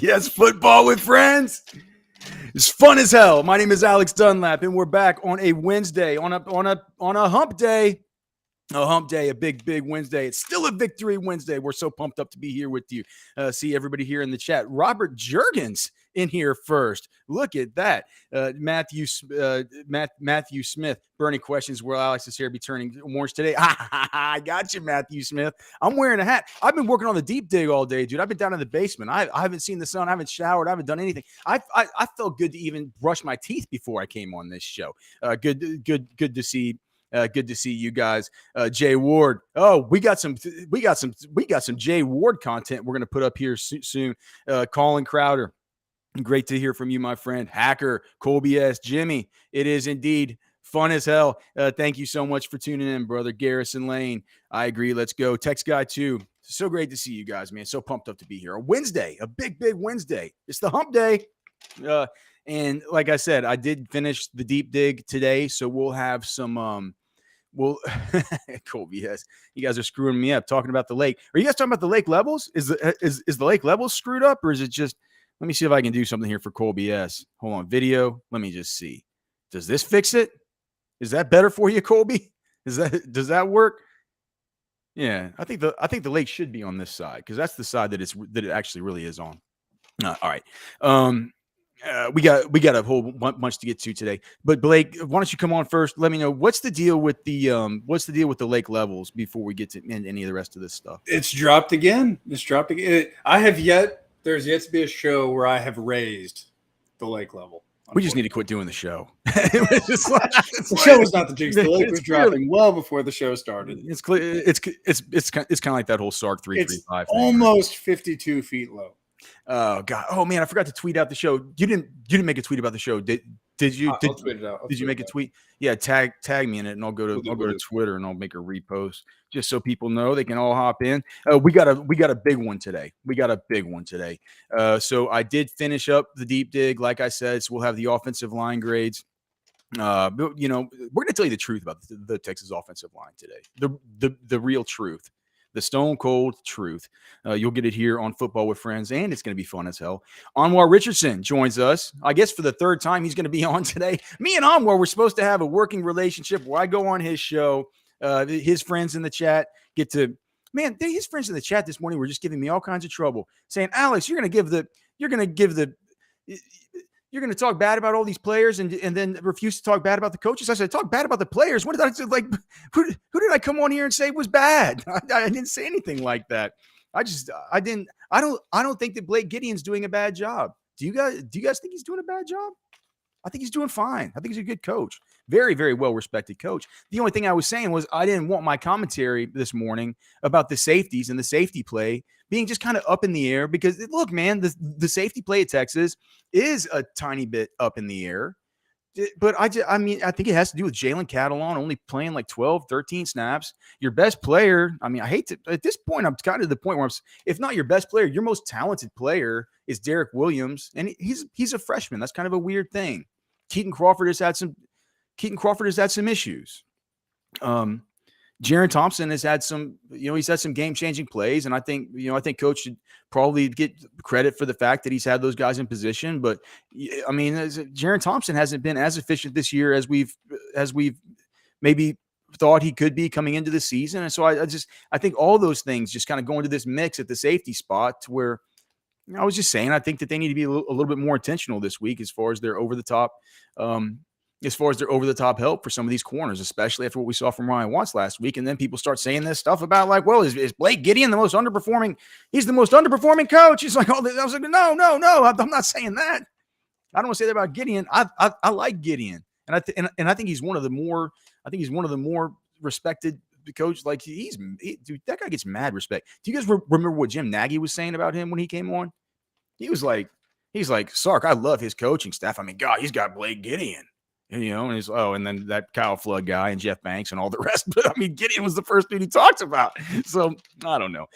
Yes, football with friends. It's fun as hell. My name is Alex Dunlap, and we're back on a Wednesday, on a hump day. A hump day, a big Wednesday. It's still a victory Wednesday. We're so pumped up to be here with you. See everybody here in the chat. Robert Jurgens in here first. Look at that. Matthew Smith. Burning questions. Will Alex's hair be turning orange today? I got you, Matthew Smith. I'm wearing a hat. I've been working on the deep dig all day, dude. I've been down in the basement. I haven't seen the sun. I haven't showered. I haven't done anything. I felt good to even brush my teeth before I came on this show. Good to see. Good to see you guys. Jay Ward. Oh, we got some Jay Ward content we're going to put up here soon. Colin Crowder. Great to hear from you, my friend. Hacker, Colby S. Jimmy. It is indeed fun as hell. Thank you so much for tuning in, brother. Garrison Lane. I agree. Let's go. Text Guy 2. So great to see you guys, man. So pumped up to be here. A Wednesday, a big Wednesday. It's the hump day. And like I said, I did finish the deep dig today, so we'll have some Colby, yes, you guys are screwing me up talking about the lake. Are you guys talking about the lake levels? Is the lake levels screwed up, or is it just? Let me see if I can do something here for Colby S. Hold on, video. Let me just see. Does this fix it? Is that better for you, Colby? Does that work? Yeah, I think the lake should be on this side because that's the side that it actually really is on. All right. We got a whole bunch to get to today, but Blake, why don't you come on first? Let me know what's the deal with the lake levels before we get to any of the rest of this stuff. It's dropped again. There's yet to be a show where I have raised the lake level. We just need to quit doing the show. The show was not the jinx. The lake was dropping well before the show started. It's clear. It's kind of like that whole Sark 335. It's almost 52 feet low. Oh God! Oh man, I forgot to tweet out the show. You didn't make a tweet about the show, did you? I'll tweet it out. Did you make a tweet? Yeah, tag me in it, and I'll go to Twitter and I'll make a repost just so people know they can all hop in. We got a big one today. So I did finish up the deep dig, like I said. So we'll have the offensive line grades. But, we're going to tell you the truth about the Texas offensive line today. The real truth. The stone cold truth. You'll get it here on Football with Friends, and it's going to be fun as hell. Anwar Richardson joins us. I guess for the third time he's going to be on today. Me and Anwar were supposed to have a working relationship where I go on his show. His friends in the chat his friends in the chat this morning were just giving me all kinds of trouble, saying, "Alex, you're going to talk bad about all these players and then refuse to talk bad about the coaches." I said, talk bad about the players. What did I say? Like, who did I come on here and say was bad? I didn't say anything like that. I don't think that Blake Gideon's doing a bad job. Do you guys think he's doing a bad job? I think he's doing fine. I think he's a good coach. Very, very well-respected coach. The only thing I was saying was I didn't want my commentary this morning about the safeties and the safety play being just kind of up in the air because, look, man, the safety play at Texas is a tiny bit up in the air. But I think it has to do with Jalen Catalon only playing like 12, 13 snaps. Your best player, I hate to – at this point, I'm kind of to the point where if not your best player, your most talented player is Derek Williams, and he's a freshman. That's kind of a weird thing. Keaton Crawford has had some issues. Jaron Thompson has had some, he's had some game-changing plays, and I think Coach should probably get credit for the fact that he's had those guys in position. But Jaron Thompson hasn't been as efficient this year as we've maybe thought he could be coming into the season. And so I think all those things just kind of go into this mix at the safety spot to where I was just saying I think that they need to be a little bit more intentional this week as far as their over the top. As far as their over-the-top help for some of these corners, especially after what we saw from Ryan Watts last week. And then people start saying this stuff about like, well, is Blake Gideon the most underperforming? He's the most underperforming coach. He's like, I was like, no, I'm not saying that. I don't want to say that about Gideon. I like Gideon. And I think he's one of the more respected coaches. Like dude, that guy gets mad respect. Do you guys remember what Jim Nagy was saying about him when he came on? He's like, Sark, I love his coaching staff. God, he's got Blake Gideon. And and then that Kyle Flood guy and Jeff Banks and all the rest. But Gideon was the first dude he talked about. So I don't know.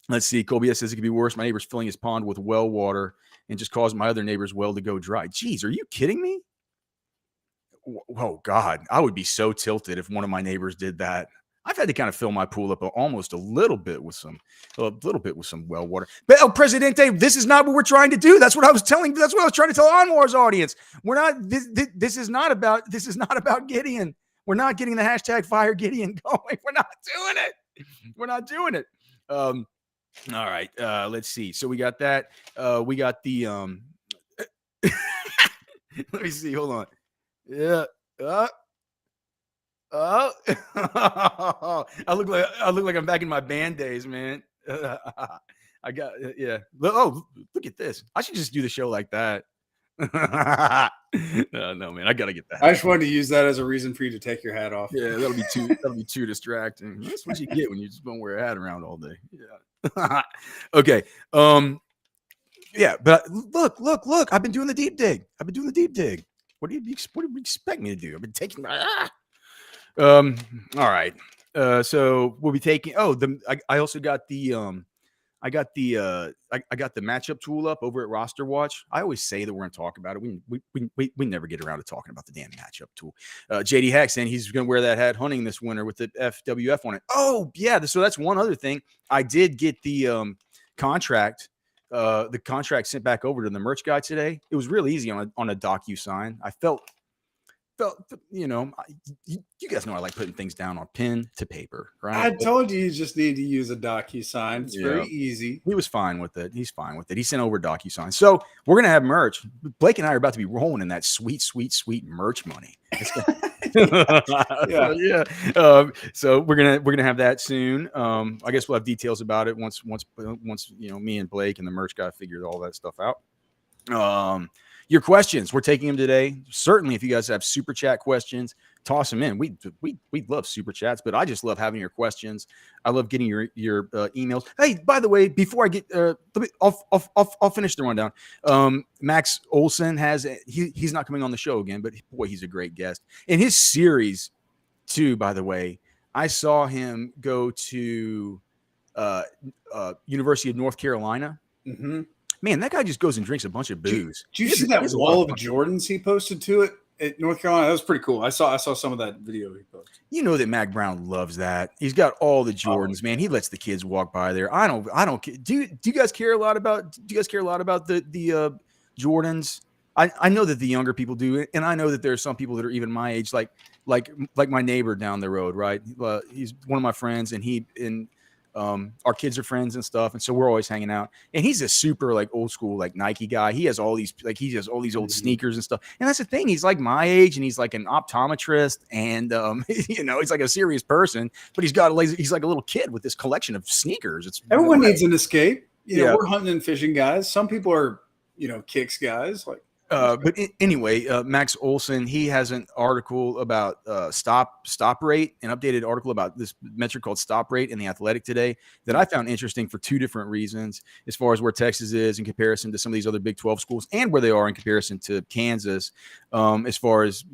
Let's see. Colby says it could be worse. My neighbor's filling his pond with well water and just caused my other neighbor's well to go dry. Jeez, are you kidding me? Oh God, I would be so tilted if one of my neighbors did that. I've had to kind of fill my pool up almost a little bit with some well water. But El Presidente, this is not what we're trying to do. That's what I was trying to tell Anwar's audience. We're not. This is not about Gideon. We're not getting the hashtag fire Gideon going. We're not doing it. All right. Let's see. So we got that. We got the let me see. Hold on. Yeah. Oh, I look like I'm back in my band days, man. I got yeah. Oh, look at this. I should just do the show like that. No, man, I gotta get that. I just wanted to use that as a reason for you to take your hat off. Yeah, that'll be too distracting. That's what you get when you just don't wear a hat around all day. Yeah. Okay. Yeah, but look. I've been doing the deep dig. What do you expect me to do? I've been taking all right. So we'll be taking. I also got the I got the matchup tool up over at Roster Watch. I always say that we're going to talk about it. We never get around to talking about the damn matchup tool. JD Hack saying he's going to wear that hat hunting this winter with the FWF on it. Oh yeah, so that's one other thing. I did get the contract sent back over to the merch guy today. It was real easy on a DocuSign. I felt you guys know I like putting things down on pen to paper, right? I told you just need to use a DocuSign. It's very easy. He was fine with it. He's fine with it. He sent over DocuSign. So we're going to have merch. Blake and I are about to be rolling in that sweet merch money. Yeah. So we're gonna have that soon. I guess we'll have details about it once me and Blake and the merch guy figured all that stuff out. Your questions, we're taking them today. Certainly, if you guys have super chat questions, toss them in. We love super chats, but I just love having your questions. I love getting your emails. Hey, by the way, before I get, I'll finish the rundown. Max Olson he's not coming on the show again, but boy, he's a great guest. In his series, too, by the way, I saw him go to University of North Carolina. Mm-hmm. Man, that guy just goes and drinks a bunch of booze. Did you see that wall of Jordans he posted to it at North Carolina? That was pretty cool. I saw some of that video he posted. You know that Mac Brown loves that. He's got all the Jordans, man. He lets the kids walk by there. I don't. Do you guys care a lot about? Do you guys care a lot about the Jordans? I know that the younger people do, and I know that there are some people that are even my age, like my neighbor down the road, right? He's one of my friends, and our kids are friends and stuff, and so we're always hanging out. And he's a super like old school like Nike guy. He has all these old sneakers and stuff. And that's the thing. He's like my age, and he's like an optometrist, and he's like a serious person. But he's like a little kid with this collection of sneakers. Everyone needs an escape. We're hunting and fishing guys. Some people are kicks guys like. But anyway, Max Olson, he has an article about stop rate, an updated article about this metric called stop rate in the Athletic today that I found interesting for two different reasons, as far as where Texas is in comparison to some of these other Big 12 schools and where they are in comparison to Kansas, as far as,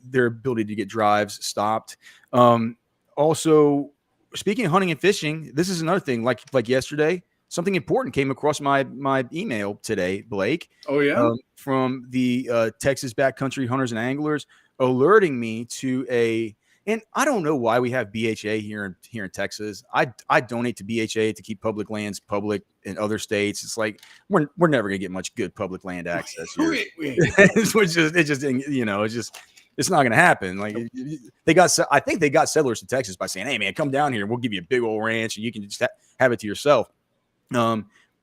their ability to get drives stopped. Also, speaking of hunting and fishing, this is another thing, like yesterday. Something important came across my email today, Blake. Oh, yeah? From the Texas Backcountry Hunters and Anglers, alerting me to and I don't know why we have BHA here in Texas. I donate to BHA to keep public lands public in other states. It's like we're never gonna get much good public land access here. It's not gonna happen. Like I think they got settlers to Texas by saying, "Hey man, come down here. We'll give you a big old ranch, and you can just have it to yourself."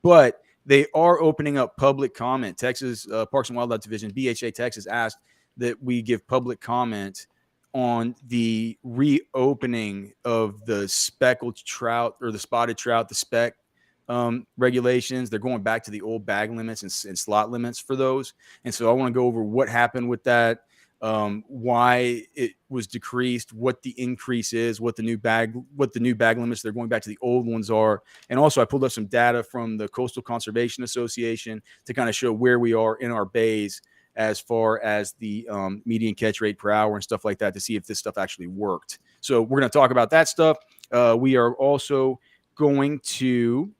But they are opening up public comment. Texas Parks and Wildlife Division, BHA Texas, asked that we give public comment on the reopening of the speckled trout or the spotted trout, the spec regulations. They're going back to the old bag limits and slot limits for those. And so I want to go over what happened with that, why it was decreased, what the increase is, what the new bag limits, they're going back to the old ones are. And also I pulled up some data from the Coastal Conservation Association to kind of show where we are in our bays as far as the median catch rate per hour and stuff like that, to see if this stuff actually worked. So we're going to talk about that stuff. We are also going to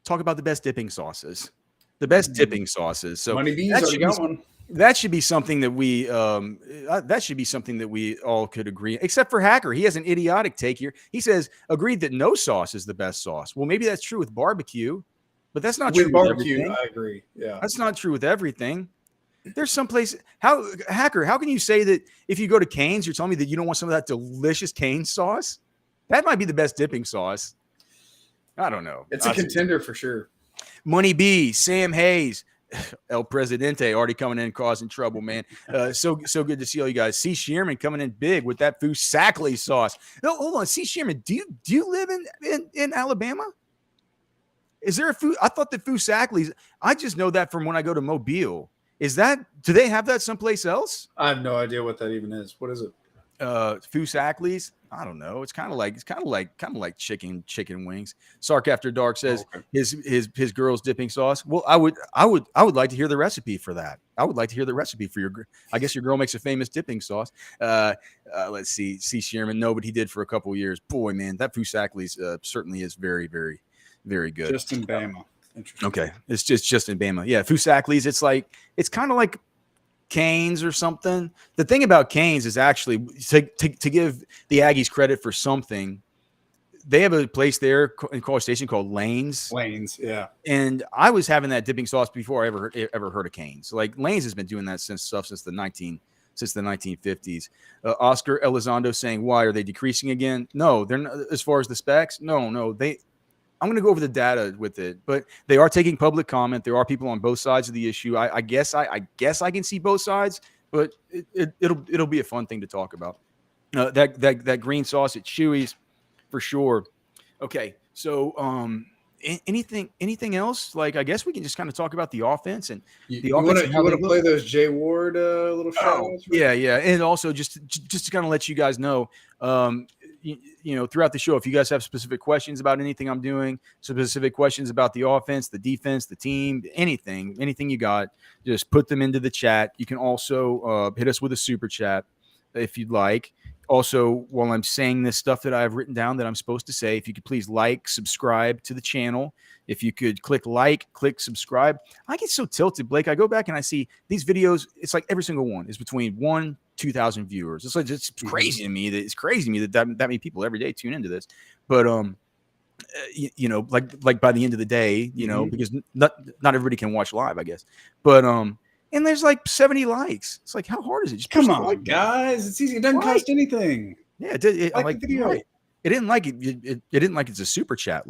talk about the best dipping sauces. So Money B's already got one. That should be something that we all could agree, except for Hacker. He has an idiotic take here. He says agreed that no sauce is the best sauce. Well, maybe that's true with barbecue, but that's not With true barbecue, with everything. I agree. Yeah. That's not true with everything. There's some place. Hacker? How can you say that if you go to Cane's, you're telling me that you don't want some of that delicious Cane's sauce? That might be the best dipping sauce. I don't know. It's a contender for sure. Money B, Sam Hayes, El Presidente already coming in causing trouble, man. So good to see all you guys. C. Shearman coming in big with that Fusackley sauce. No, hold on, C. Shearman, do you live in Alabama? Is there a food? I thought the Fusackley's. I just know that from when I go to Mobile. Do they have that someplace else? I have no idea what that even is. What is it? Fusackley's. I don't know. It's kind of like chicken wings. Sark After Dark says his girl's dipping sauce. Well, I would like to hear the recipe for that. I would like to hear the recipe for your. I guess your girl makes a famous dipping sauce. Let's see. C. Shearman. No, but he did for a couple of years. Boy, man, that Fusackley's certainly is very, very, very good. Just in Bama. Interesting. Okay, it's just in Bama. Yeah, Fusackley's. It's kind of like Canes or something. The thing about Canes is actually to give the Aggies credit for something. They have a place there in College Station called Lane's. Lane's, yeah. And I was having that dipping sauce before I ever heard of Canes. Like Lane's has been doing that since the 1950s. Oscar Elizondo saying, "Why are they decreasing again?" No, they're not. As far as the specs, no. I'm going to go over the data with it, but they are taking public comment. There are people on both sides of the issue. I guess I can see both sides, but it'll be a fun thing to talk about. That green sauce at Chewy's for sure. Okay, so anything else? Like I guess we can just kind of talk about the offense and you want to play those Jay Ward little shows. Yeah, and also just to kind of let you guys know. Throughout the show, if you guys have specific questions about anything I'm doing, specific questions about the offense, the defense, the team, anything you got, just put them into the chat. You can also hit us with a super chat if you'd like. Also, while I'm saying this stuff that I have written down that I'm supposed to say, if you could please subscribe to the channel. If you could click subscribe. I get so tilted, Blake. I go back and I see these videos. It's like every single one is between 1,000-2,000 viewers. It's like it's crazy to me that many people every day tune into this. But like by the end of the day, because not everybody can watch live, I guess. But and there's like 70 likes. It's like, how hard is it? Just come on, guys. It's easy. It doesn't cost anything. Yeah, it like the video. Right. It didn't like it. It didn't like it's a super chat,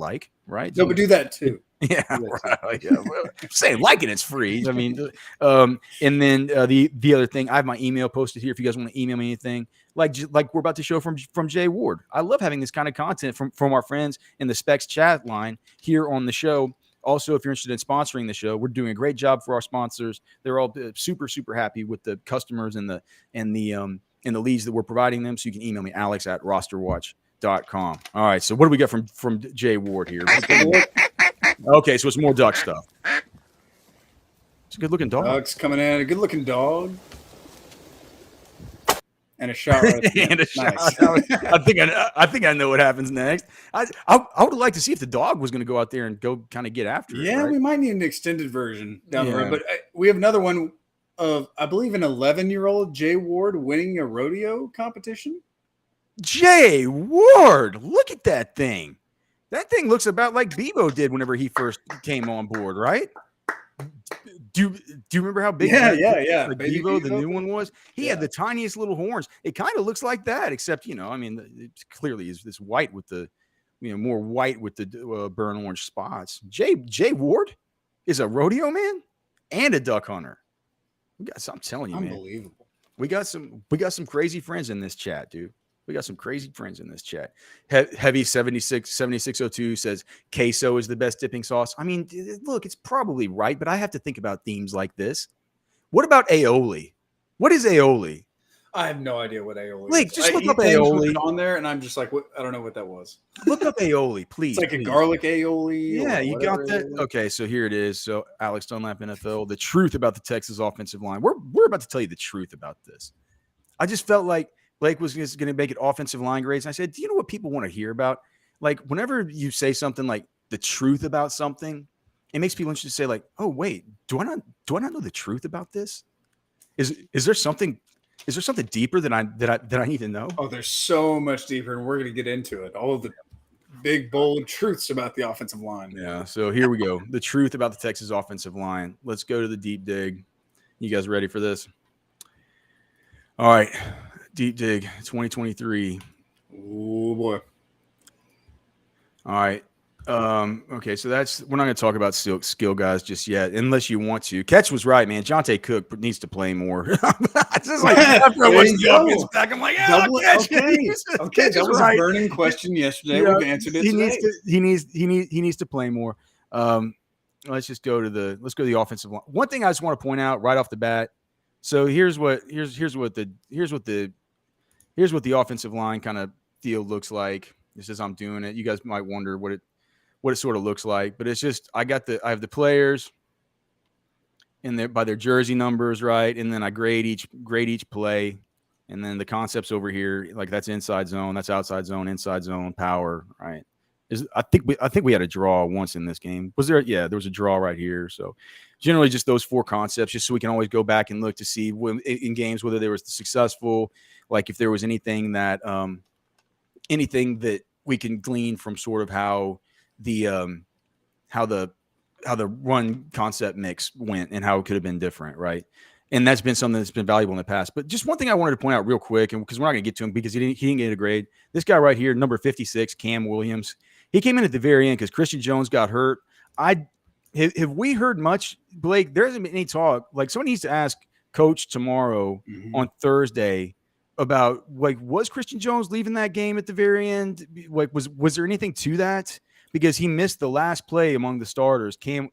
right? No, but do that too. Yeah, right. Yeah. Well, saying liking it's free. I mean, and then the other thing, I have my email posted here. If you guys want to email me anything, like we're about to show from Jay Ward. I love having this kind of content from our friends in the Specs chat line here on the show. Also, if you're interested in sponsoring the show, we're doing a great job for our sponsors. They're all super, super happy with the customers and the leads that we're providing them. So you can email me, alex@rosterwatch.com. All right. So what do we got from Jay Ward here? Okay, so it's more duck stuff. It's a good-looking dog. Duck's coming in. A good-looking dog. And a shot right and a nice. Shot. I think I know what happens next. I would like to see if the dog was going to go out there and go kind of get after it. Yeah, right? we might need an extended version down the road. But we have another one of, I believe, an 11-year-old Jay Ward winning a rodeo competition. Jay Ward, look at that thing. That thing looks about like Bebo did whenever he first came on board, right? Do you remember how big? Yeah. Like Bebo, the new one was. He had the tiniest little horns. It kind of looks like that, except it clearly is this white with the, more white with the burnt orange spots. Jay Ward is a rodeo man and a duck hunter. I'm telling you, man. Unbelievable. We got some crazy friends in this chat, dude. We got some crazy friends in this chat. Heavy 7602 says queso is the best dipping sauce. I mean, look, it's probably right, but I have to think about themes like this. What about aioli? What is aioli? I have no idea what aioli is. Like, just look up aioli on there, and I'm just like, what? I don't know what that was. Look up aioli, please. It's like a garlic aioli. Yeah, you got that. Okay, so here it is. So Alex Dunlap, NFL, the truth about the Texas offensive line. We're about to tell you the truth about this. I just felt like Blake was going to make it offensive line grades. And I said, do you know what people want to hear about? Like, whenever you say something like the truth about something, it makes people interested to say, like, oh, wait, do I not know the truth about this? Is there something deeper that I need to know? Oh, there's so much deeper, and we're going to get into it. All of the big, bold truths about the offensive line. Yeah. So here we go. The truth about the Texas offensive line. Let's go to the deep dig. You guys ready for this? All right. Deep dig 2023. Oh boy. All right. Okay, so we're not going to talk about skill guys just yet, unless you want to. Catch was right, man. Jonte Cook needs to play more. It's just like after I watched the offense back, I'm like, Catch. Okay, that was right. A burning question yesterday. We've answered it today. He needs to play more. Let's go to the offensive line. One thing I just want to point out right off the bat. So here's what the offensive line kind of field looks like. Just as I'm doing it, you guys might wonder what it sort of looks like, but it's just I have the players in by their jersey numbers, right? And then I grade each play, and then the concepts over here, like that's inside zone, that's outside zone, inside zone, power, right? I think we had a draw once in this game. Was there? Yeah, there was a draw right here. So generally just those four concepts, just so we can always go back and look to see in games whether there was successful, like if there was anything that we can glean from sort of how the run concept mix went and how it could have been different, right? And that's been something that's been valuable in the past. But just one thing I wanted to point out real quick, and because we're not going to get to him because he didn't get a grade. This guy right here, number 56, Cam Williams, he came in at the very end because Christian Jones got hurt. Have we heard much, Blake? There hasn't been any talk. Like someone needs to ask Coach tomorrow on Thursday about like, was Christian Jones leaving that game at the very end? Like, was there anything to that? Because he missed the last play among the starters. Cam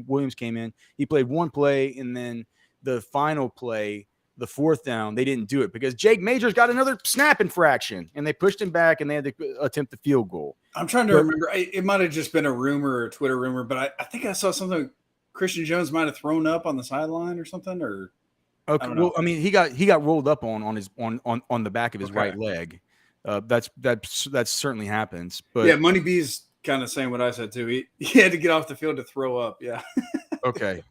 Williams came in. He played one play, and then the final play, the fourth down, they didn't do it because Jake Majors got another snap infraction, and they pushed him back, and they had to attempt the field goal. I'm trying to remember. It might have just been a rumor or a Twitter rumor, but I think I saw something Christian Jones might have thrown up on the sideline or something, or okay. Well, I mean, he got rolled up on the back of his right leg. That certainly happens. But yeah, Money B's kind of saying what I said too. He had to get off the field to throw up. Yeah. Okay.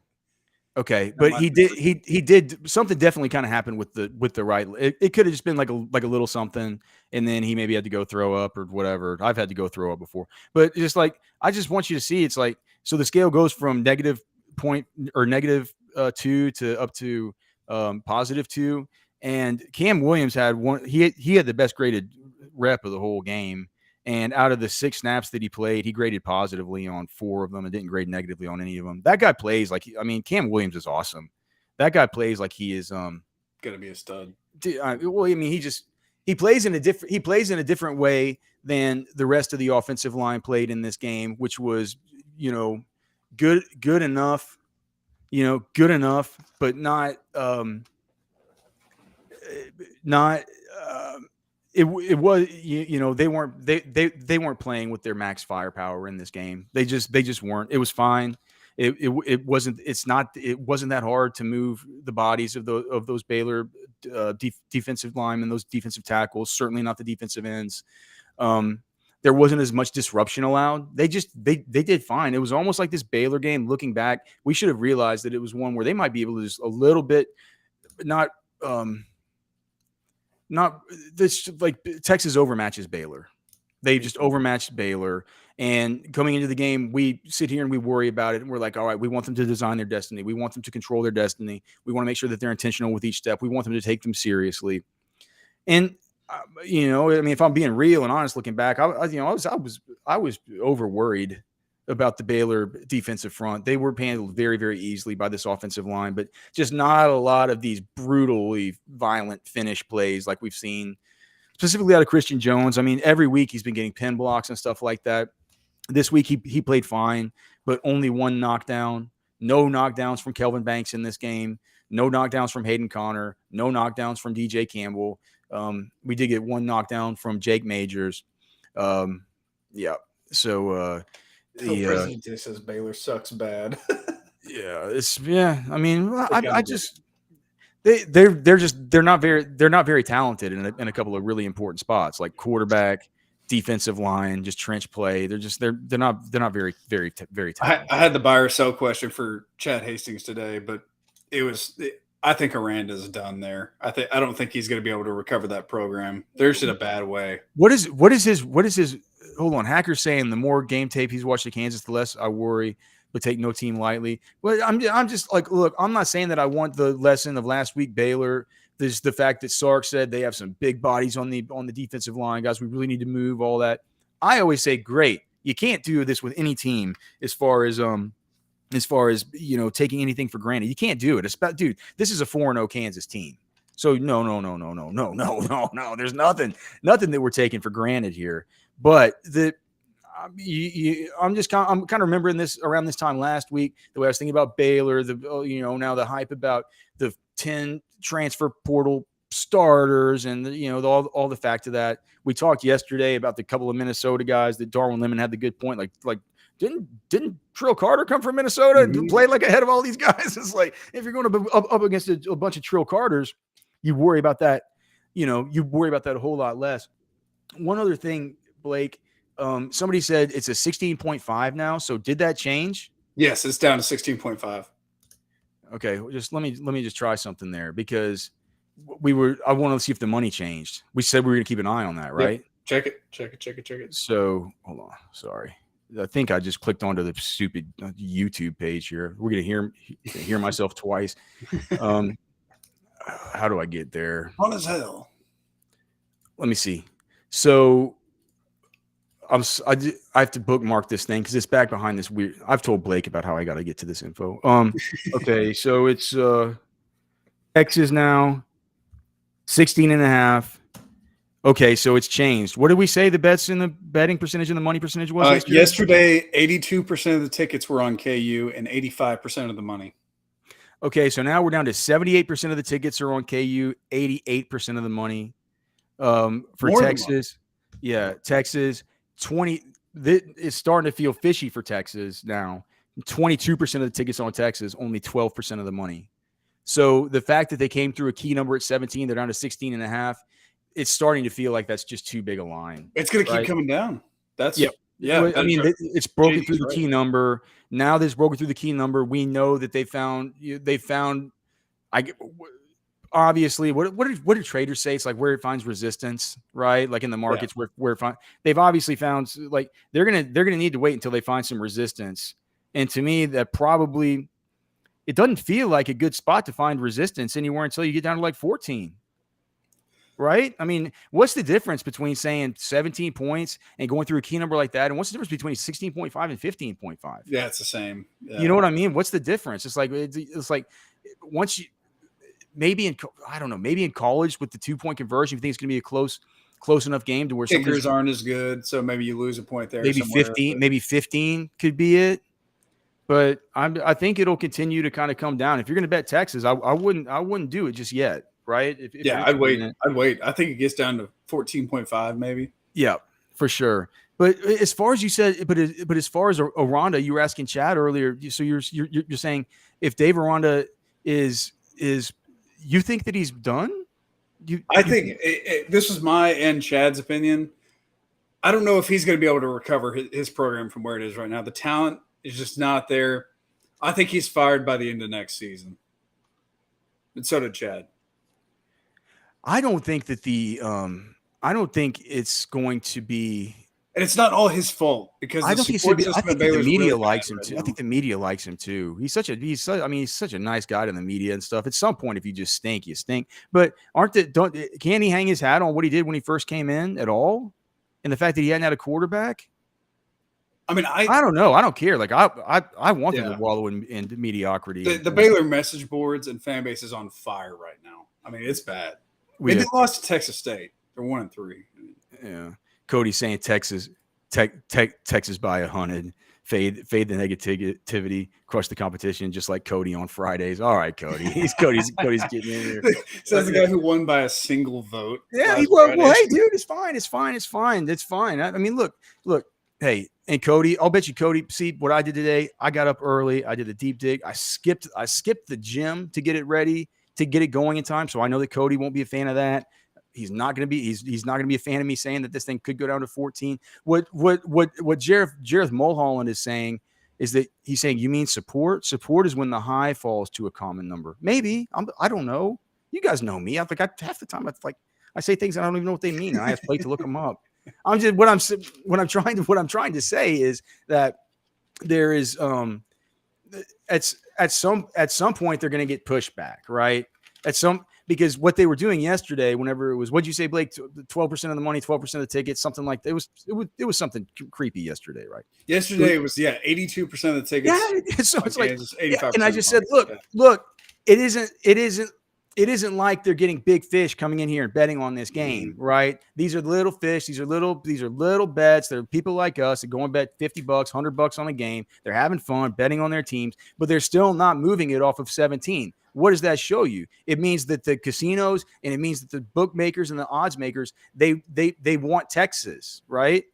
But he did something definitely kind of happened with the right. It could have just been like a little something, and then he maybe had to go throw up or whatever. I've had to go throw up before, but just like I just want you to see, it's like so the scale goes from -0.2 to up to +2, and Cam Williams had one. He had the best graded rep of the whole game, and out of the 6 snaps that he played, he graded positively on 4 of them and didn't grade negatively on any of them. That guy plays like Cam Williams is awesome. That guy plays like he is gonna be a stud. Well, I mean, he plays in a different way than the rest of the offensive line played in this game, which was good enough. Good enough, but not it was they weren't playing with their max firepower in this game. They just weren't. It was fine. It wasn't that hard to move the bodies of those Baylor defensive linemen, those defensive tackles. Certainly not the defensive ends. There wasn't as much disruption allowed. They did fine. It was almost like this Baylor game. Looking back, we should have realized that it was one where they might be able to just a little bit, not this like Texas overmatches Baylor. They just overmatched Baylor. And coming into the game, we sit here and we worry about it. And we're like, all right, we want them to design their destiny. We want them to control their destiny. We want to make sure that they're intentional with each step. We want them to take them seriously. And if I'm being real and honest, looking back, I was over worried about the Baylor defensive front. They were handled very, very easily by this offensive line, but just not a lot of these brutally violent finish plays like we've seen, specifically out of Christian Jones. I mean, every week he's been getting pin blocks and stuff like that. This week he played fine, but only 1 knockdown. No knockdowns from Kelvin Banks in this game. No knockdowns from Hayden Connor. No knockdowns from DJ Campbell. We did get 1 knockdown from Jake Majors. Yeah. So President says Baylor sucks bad. I mean, they're not very talented in a couple of really important spots like quarterback, defensive line, just trench play. They're not very, very, very talented. I had the buy or sell question for Chad Hastings today, but I think Aranda's done there. I don't think he's going to be able to recover that program. They're just in a bad way. What is his? Hold on, Hacker's saying the more game tape he's watched at Kansas, the less I worry, but take no team lightly. Well, I'm just like, look, I'm not saying that I want the lesson of last week Baylor. There's the fact that Sark said they have some big bodies on the defensive line, guys. We really need to move all that. I always say, great. You can't do this with any team as far as taking anything for granted. You can't do it. Dude, this is a 4-0 Kansas team. So no. There's nothing that we're taking for granted here. But I'm kind of remembering this around this time last week, the way I was thinking about Baylor, now the hype about the 10 transfer portal starters and all the fact of that. We talked yesterday about the couple of Minnesota guys that Darwin Lemon had the good point, like didn't Trill Carter come from Minnesota and played like ahead of all these guys? It's like, if you're going to up against a bunch of Trill Carters, you worry about that. You worry about that a whole lot less. One other thing, Blake, somebody said it's a 16.5 now. So did that change? Yes, it's down to 16.5. Okay, just let me just try something there, because I want to see if the money changed. We said we were going to keep an eye on that, right? Yep. Check it. So hold on, sorry. I think I just clicked onto the stupid YouTube page here. We're going to hear myself twice. How do I get there? Fun as hell. Let me see. So I have to bookmark this thing because it's back behind this weird. I've told Blake about how I got to get to this info. Okay, so it's Texas now, 16.5. Okay, so it's changed. What did we say the bets in the betting percentage and the money percentage was yesterday? 82% of the tickets were on KU and 85% of the money. Okay, so now we're down to 78% of the tickets are on KU, 88% of the money. For more Texas, yeah, Texas 20. It's starting to feel fishy for Texas now. 22% of the tickets on Texas, only 12% of the money. So the fact that they came through a key number at 17, they're down to 16.5. It's starting to feel like that's just too big a line. It's going to keep coming down. That's yeah. I mean, it's broken through the key number. Now that it's broken through the key number, we know that they found. Obviously, what did traders say? It's like where it finds resistance, right? Like in the markets where it find, they've obviously found, like they're gonna need to wait until they find some resistance. And to me, that probably it doesn't feel like a good spot to find resistance anywhere until you get down to like 14. Right? I mean, what's the difference between saying 17 points and going through a key number like that? And what's the difference between 16.5 and 15.5? Yeah, it's the same. Yeah. You know what I mean? What's the difference? It's like once you maybe in college with the 2-point conversion, you think it's going to be a close enough game to where kickers aren't as good, so maybe you lose a point there. Maybe 15, maybe 15 could be it. But I think it'll continue to kind of come down. If you're going to bet Texas, I wouldn't do it just yet. Right? I'd wait. I think it gets down to 14.5 maybe. Yeah, for sure. But as far as you said, but as far as Aranda, you were asking Chad earlier. So you're saying if Dave Aranda is you think that he's done? I think this is my and Chad's opinion. I don't know if he's going to be able to recover his program from where it is right now. The talent is just not there. I think he's fired by the end of next season. And so did Chad. I don't think that I don't think it's going to be, and it's not all his fault because I think the media likes him too. I think the media likes him too. He's such a nice guy to the media and stuff. At some point, if you just stink, you stink. But can he hang his hat on what he did when he first came in at all? And the fact that he hadn't had a quarterback? I mean, I don't know. I don't care. Like I want them to wallow in mediocrity. The Baylor message boards and fan base is on fire right now. I mean, it's bad. They lost to Texas State. They're 1-3. Yeah. Cody's saying Texas by 100. Fade the negativity, crush the competition, just like Cody on Fridays. All right, Cody. Cody's getting in here. Says the guy who won by a single vote. Yeah, well, hey, dude, it's fine. I mean, look. Hey, and Cody, I'll bet you, Cody. See what I did today. I got up early. I did a deep dig. I skipped the gym to get it ready, to get it going in time. So I know that Cody won't be a fan of that. He's not going to be. He's not going to be a fan of me saying that this thing could go down to 14. What Jareth Mulholland is saying is that he's saying, you mean support? Support is when the high falls to a common number. Maybe. I don't know. You guys know me. Half the time I say things I don't even know what they mean, and I ask Blake to look them up. What I'm trying to say is that there is at some point they're going to get pushback, right? Because what they were doing yesterday, whenever it was, what'd you say, Blake? 12% of the money, 12% of the tickets, something like that. It was something creepy yesterday, right? Yesterday it was 82% of the tickets. Yeah, so it's like 85%. and I just said, look, it isn't like they're getting big fish coming in here and betting on this game, right? These are little fish. These are little bets. They're people like us that go and bet $50, $100 on a game. They're having fun betting on their teams, but they're still not moving it off of 17. What does that show you? It means that the casinos and it means that the bookmakers and the odds makers, they want Texas, right?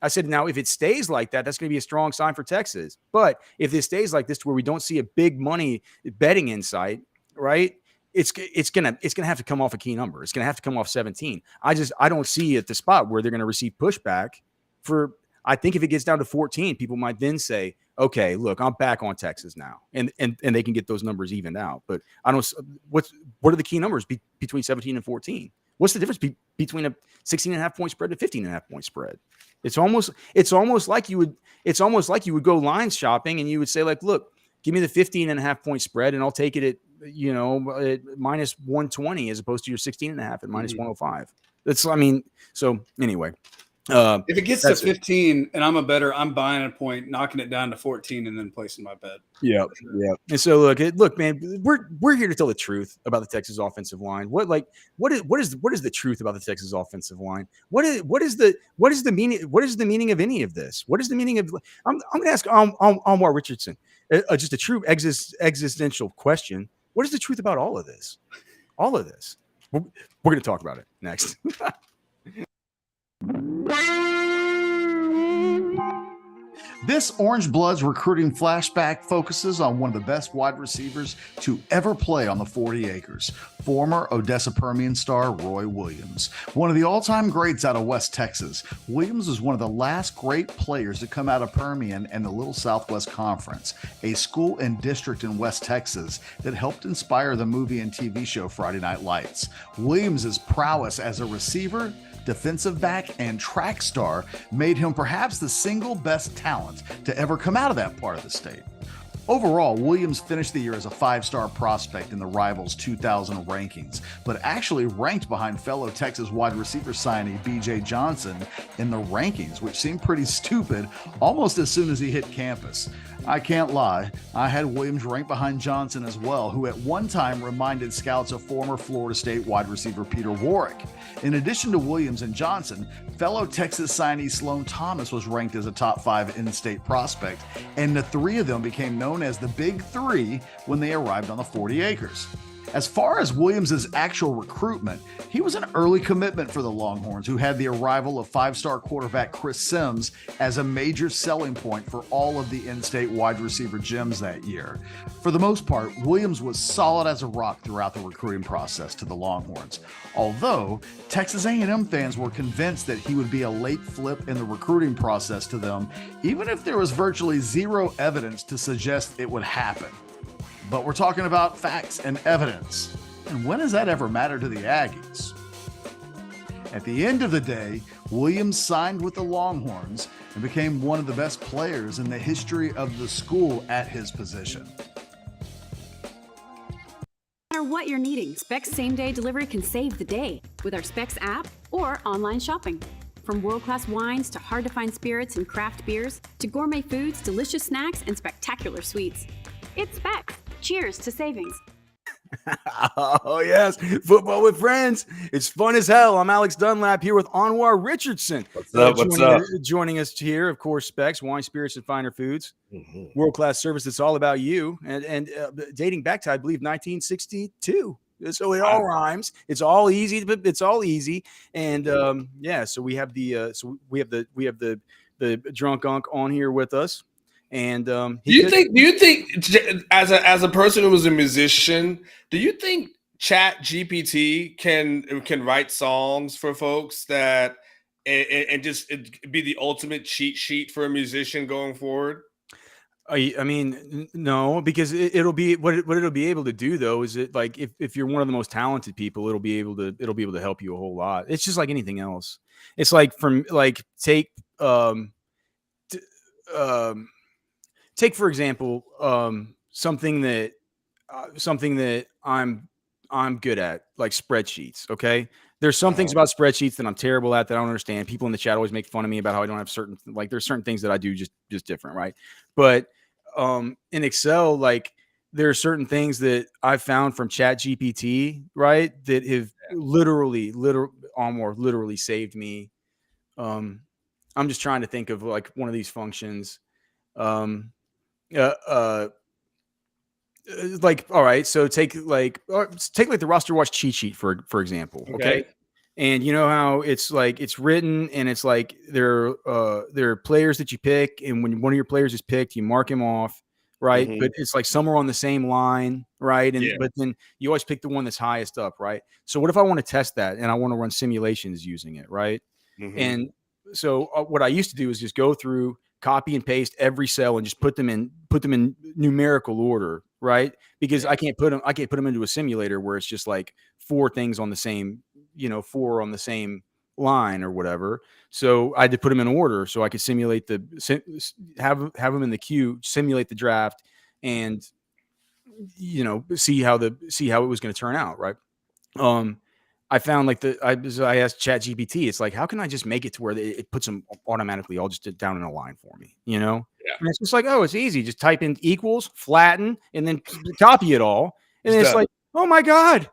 I said, now, if it stays like that, that's going to be a strong sign for Texas. But if this stays like this to where we don't see a big money betting insight, right, it's gonna have to come off a key number. It's going to have to come off 17. I don't see at the spot where they're going to receive pushback for. I think if it gets down to 14, people might then say, okay, look, I'm back on Texas now, and they can get those numbers evened out. But I don't. What are the key numbers between 17 and 14? What's the difference between a 16.5 point spread to 15.5 point spread? It's almost like you would go line shopping and you would say, like, look, give me the 15.5 point spread and I'll take it at minus 120 as opposed to your 16.5 at minus 105. So anyway. If it gets to 15 and I'm a bettor, I'm buying a point, knocking it down to 14, and then placing my bet. Yeah. And so look, man, we're here to tell the truth about the Texas offensive line. What is the truth about the Texas offensive line? What is the meaning of any of this? What is the meaning of? I'm going to ask Anwar Richardson just a true existential question. What is the truth about all of this? All of this. We're going to talk about it next. This Orange Bloods recruiting flashback focuses on one of the best wide receivers to ever play on the 40 acres, former Odessa Permian star Roy Williams. One of the all-time greats out of West Texas, Williams was one of the last great players to come out of Permian and the Little Southwest Conference, a school and district in West Texas that helped inspire the movie and TV show Friday Night Lights. Williams' prowess as a receiver, defensive back, and track star made him perhaps the single best talent to ever come out of that part of the state. Overall, Williams finished the year as a 5-star prospect in the Rivals 2000 rankings, but actually ranked behind fellow Texas wide receiver signee B.J. Johnson in the rankings, which seemed pretty stupid almost as soon as he hit campus. I can't lie, I had Williams ranked behind Johnson as well, who at one time reminded scouts of former Florida State wide receiver Peter Warrick. In addition to Williams and Johnson, fellow Texas signee Sloan Thomas was ranked as a top 5 in-state prospect, and the three of them became known as the Big Three when they arrived on the 40 acres. As far as Williams' actual recruitment, he was an early commitment for the Longhorns, who had the arrival of 5-star quarterback Chris Sims as a major selling point for all of the in-state wide receiver gems that year. For the most part, Williams was solid as a rock throughout the recruiting process to the Longhorns, although Texas A&M fans were convinced that he would be a late flip in the recruiting process to them, even if there was virtually zero evidence to suggest it would happen. But we're talking about facts and evidence. And when has that ever mattered to the Aggies? At the end of the day, Williams signed with the Longhorns and became one of the best players in the history of the school at his position. No matter what you're needing, Specs same-day delivery can save the day with our Specs app or online shopping. From world-class wines to hard-to-find spirits and craft beers to gourmet foods, delicious snacks, and spectacular sweets. It's Specs. Cheers to savings. Oh, yes. Football with friends. It's fun as hell. I'm Alex Dunlap here with Anwar Richardson. What's up? Joining us here, of course, Specs, wine, spirits, and finer foods. World-class service that's all about you. And dating back to, I believe, 1962. So it all rhymes. It's all easy, but it's all easy. And so we have the drunk unk on here with us. And do you think as a person who was a musician, do you think Chat GPT can write songs for folks that and just be the ultimate cheat sheet for a musician going forward? I mean, no, because it'll be what it'll be able to do though is it like if you're one of the most talented people, it'll be able to help you a whole lot. It's just like anything else. It's like from like t- um take for example something that I'm good at, like spreadsheets. Okay. There's some things about spreadsheets that I'm terrible at that I don't understand. People in the chat always make fun of me about how I don't have certain, like there's certain things that I do just different. Right. But in Excel, like there are certain things that I've found from Chat GPT, right, that have literally Anwar literally saved me. Um, I'm just trying to think of like one of these functions. Um, uh, uh, like all right, so take like the roster watch cheat sheet for example. Okay. And you know how it's like it's written and it's like there are players that you pick, and when one of your players is picked you mark him off, right? But it's like somewhere on the same line, right? And but then you always pick the one that's highest up, right? So what if I want to test that and I want to run simulations using it, right? And so what I used to do is just go through, copy and paste every cell and just put them in numerical order, right? Because I can't put them into a simulator where it's just like four things on the same, four on the same line or whatever. So I had to put them in order so I could simulate have them in the queue, simulate the draft, and see how it was going to turn out, right? I found like I asked Chat GPT, it's like, how can I just make it to where it puts them automatically all just down in a line for me, Yeah. And it's just like, oh, it's easy. Just type in equals, flatten, and then copy it all. And It's it's done. like, oh my God,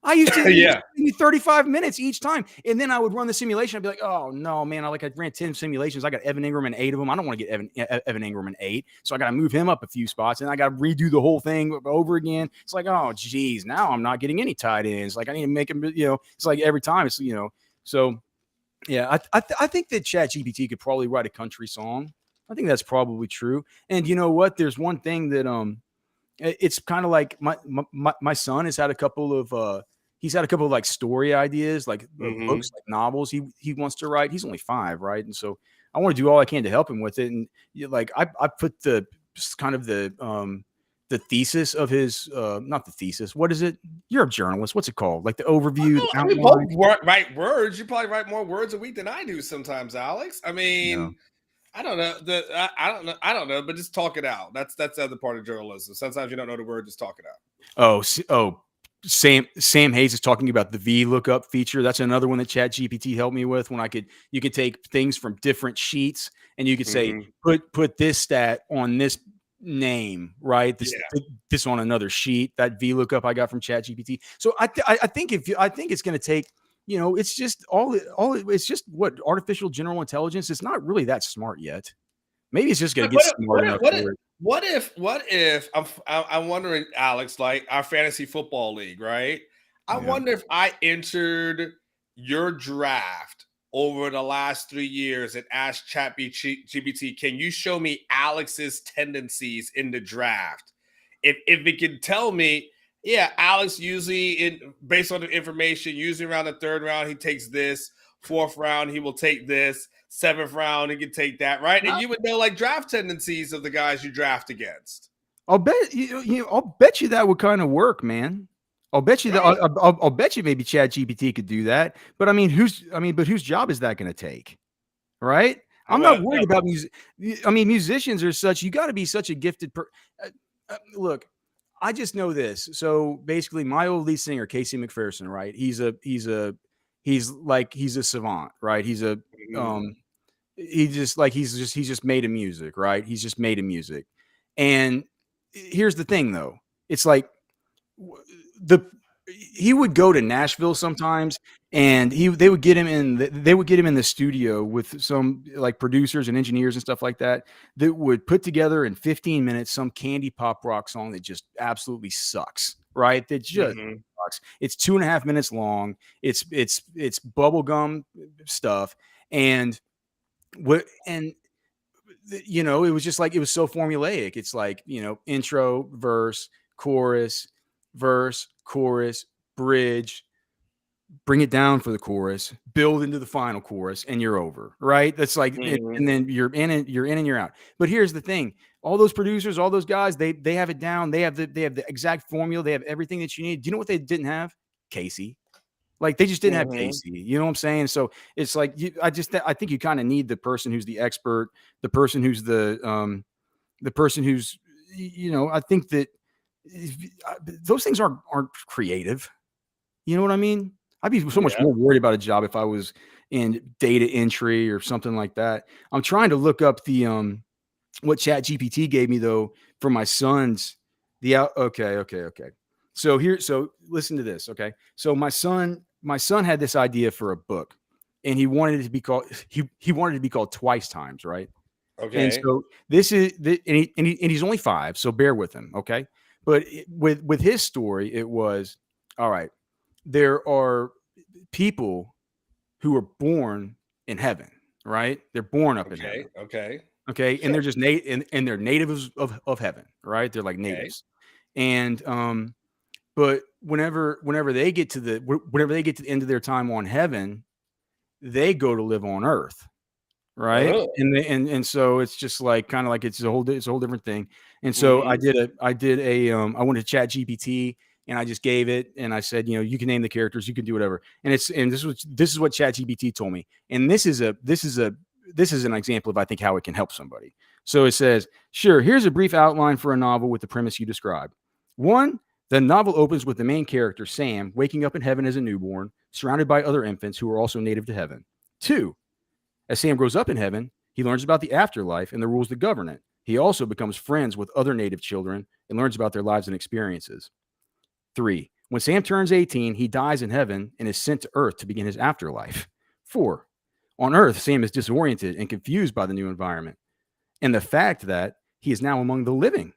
I used to Yeah. 35 minutes each time. And then I would run the simulation. I'd be like, oh no, man. I ran 10 simulations. I got Evan Ingram in 8 of them. I don't want to get Evan Ingram in 8. So I got to move him up a few spots and I got to redo the whole thing over again. It's like, oh geez, now I'm not getting any tight ends. Like I need to make him, it's like every time it's, so yeah, I think that Chat GPT could probably write a country song. I think that's probably true. And you know what? There's one thing that, it's kind of like my son has had a couple of he's had a couple of like story ideas, like books, like novels he wants to write. He's only 5, right? And so I want to do all I can to help him with it. And like I put the kind of the thesis of his not the thesis. What is it? You're a journalist. What's it called? Like the overview, the I mean, outline. both write words. You probably write more words a week than I do sometimes, Alex. I mean, No. I don't know. I don't know. But just talk it out. That's the other part of journalism. Sometimes you don't know the word. Just talk it out. Sam Hayes is talking about the V lookup feature. That's another one that Chat GPT helped me with. When you could take things from different sheets and you could say, put this stat on this name, right? This on another sheet. That V lookup I got from Chat GPT. So I think it's going to take, it's just it's just what artificial general intelligence. It's not really that smart yet. Maybe it's just going to get smart enough for it. What if I'm wondering, Alex, like our fantasy football league, right? I wonder if I entered your draft over the last 3 years and asked ChatGPT, can you show me Alex's tendencies in the draft? If it can tell me, yeah, Alex usually based on the information, usually around the 3rd round, he takes this. 4th round, he will take this. 7th round, he can take that, right? And you would know like draft tendencies of the guys you draft against. I'll bet I'll bet you that would kind of work, man. I'll bet you that I'll bet you maybe Chat GPT could do that. But whose job is that going to take? Right? I'm not worried about music. I mean, musicians are such, you got to be such a gifted look, I just know this. So basically my old lead singer, Casey McPherson, right? He's a savant, right? He's just made of music, right? He's just made of music. And here's the thing though. It's like he would go to Nashville sometimes and they would get him in the studio with some like producers and engineers and stuff like that would put together in 15 minutes some candy pop rock song that just absolutely sucks, right? That just sucks. It's 2.5 minutes long. It's bubblegum stuff. And it was just like, it was so formulaic. It's like, intro, verse, chorus, bridge, bring it down for the chorus, build into the final chorus, and you're over, right? That's like, and then you're in and you're out. But here's the thing. All those producers, all those guys, they have it down. They have the exact formula. They have everything that you need. Do you know what they didn't have? Casey. Like they just didn't have Casey. You know what I'm saying? So it's like I think you kind of need the person who's the expert, the person who's the person who's, I think that those things aren't creative. You know what I mean? I'd be so much more worried about a job if I was in data entry or something like that. I'm trying to look up the what ChatGPT gave me though for my son's okay. So listen to this. Okay. So my son had this idea for a book and he wanted it to be called, he wanted it to be called Twice Times. Right. Okay. And so this is and he's only 5. So bear with him. Okay. But with his story, it was, all right, there are people who are born in heaven, right? They're born up in heaven. Okay. Okay. And they're just and they're natives of heaven, right? They're like natives. And but whenever they get to the end of their time on heaven, they go to live on earth. Right. Oh. And so it's just like kind of like it's a whole different thing. And so I went to Chat GPT and I just gave it and I said, you can name the characters, you can do whatever. And this is what Chat GPT told me. And this is an example of, I think, how it can help somebody. So it says, sure, here's a brief outline for a novel with the premise you described. 1, the novel opens with the main character, Sam, waking up in heaven as a newborn, surrounded by other infants who are also native to heaven. 2, as Sam grows up in heaven, he learns about the afterlife and the rules that govern it. He also becomes friends with other native children and learns about their lives and experiences. 3, when Sam turns 18, he dies in heaven and is sent to Earth to begin his afterlife. 4, on Earth, Sam is disoriented and confused by the new environment and the fact that he is now among the living.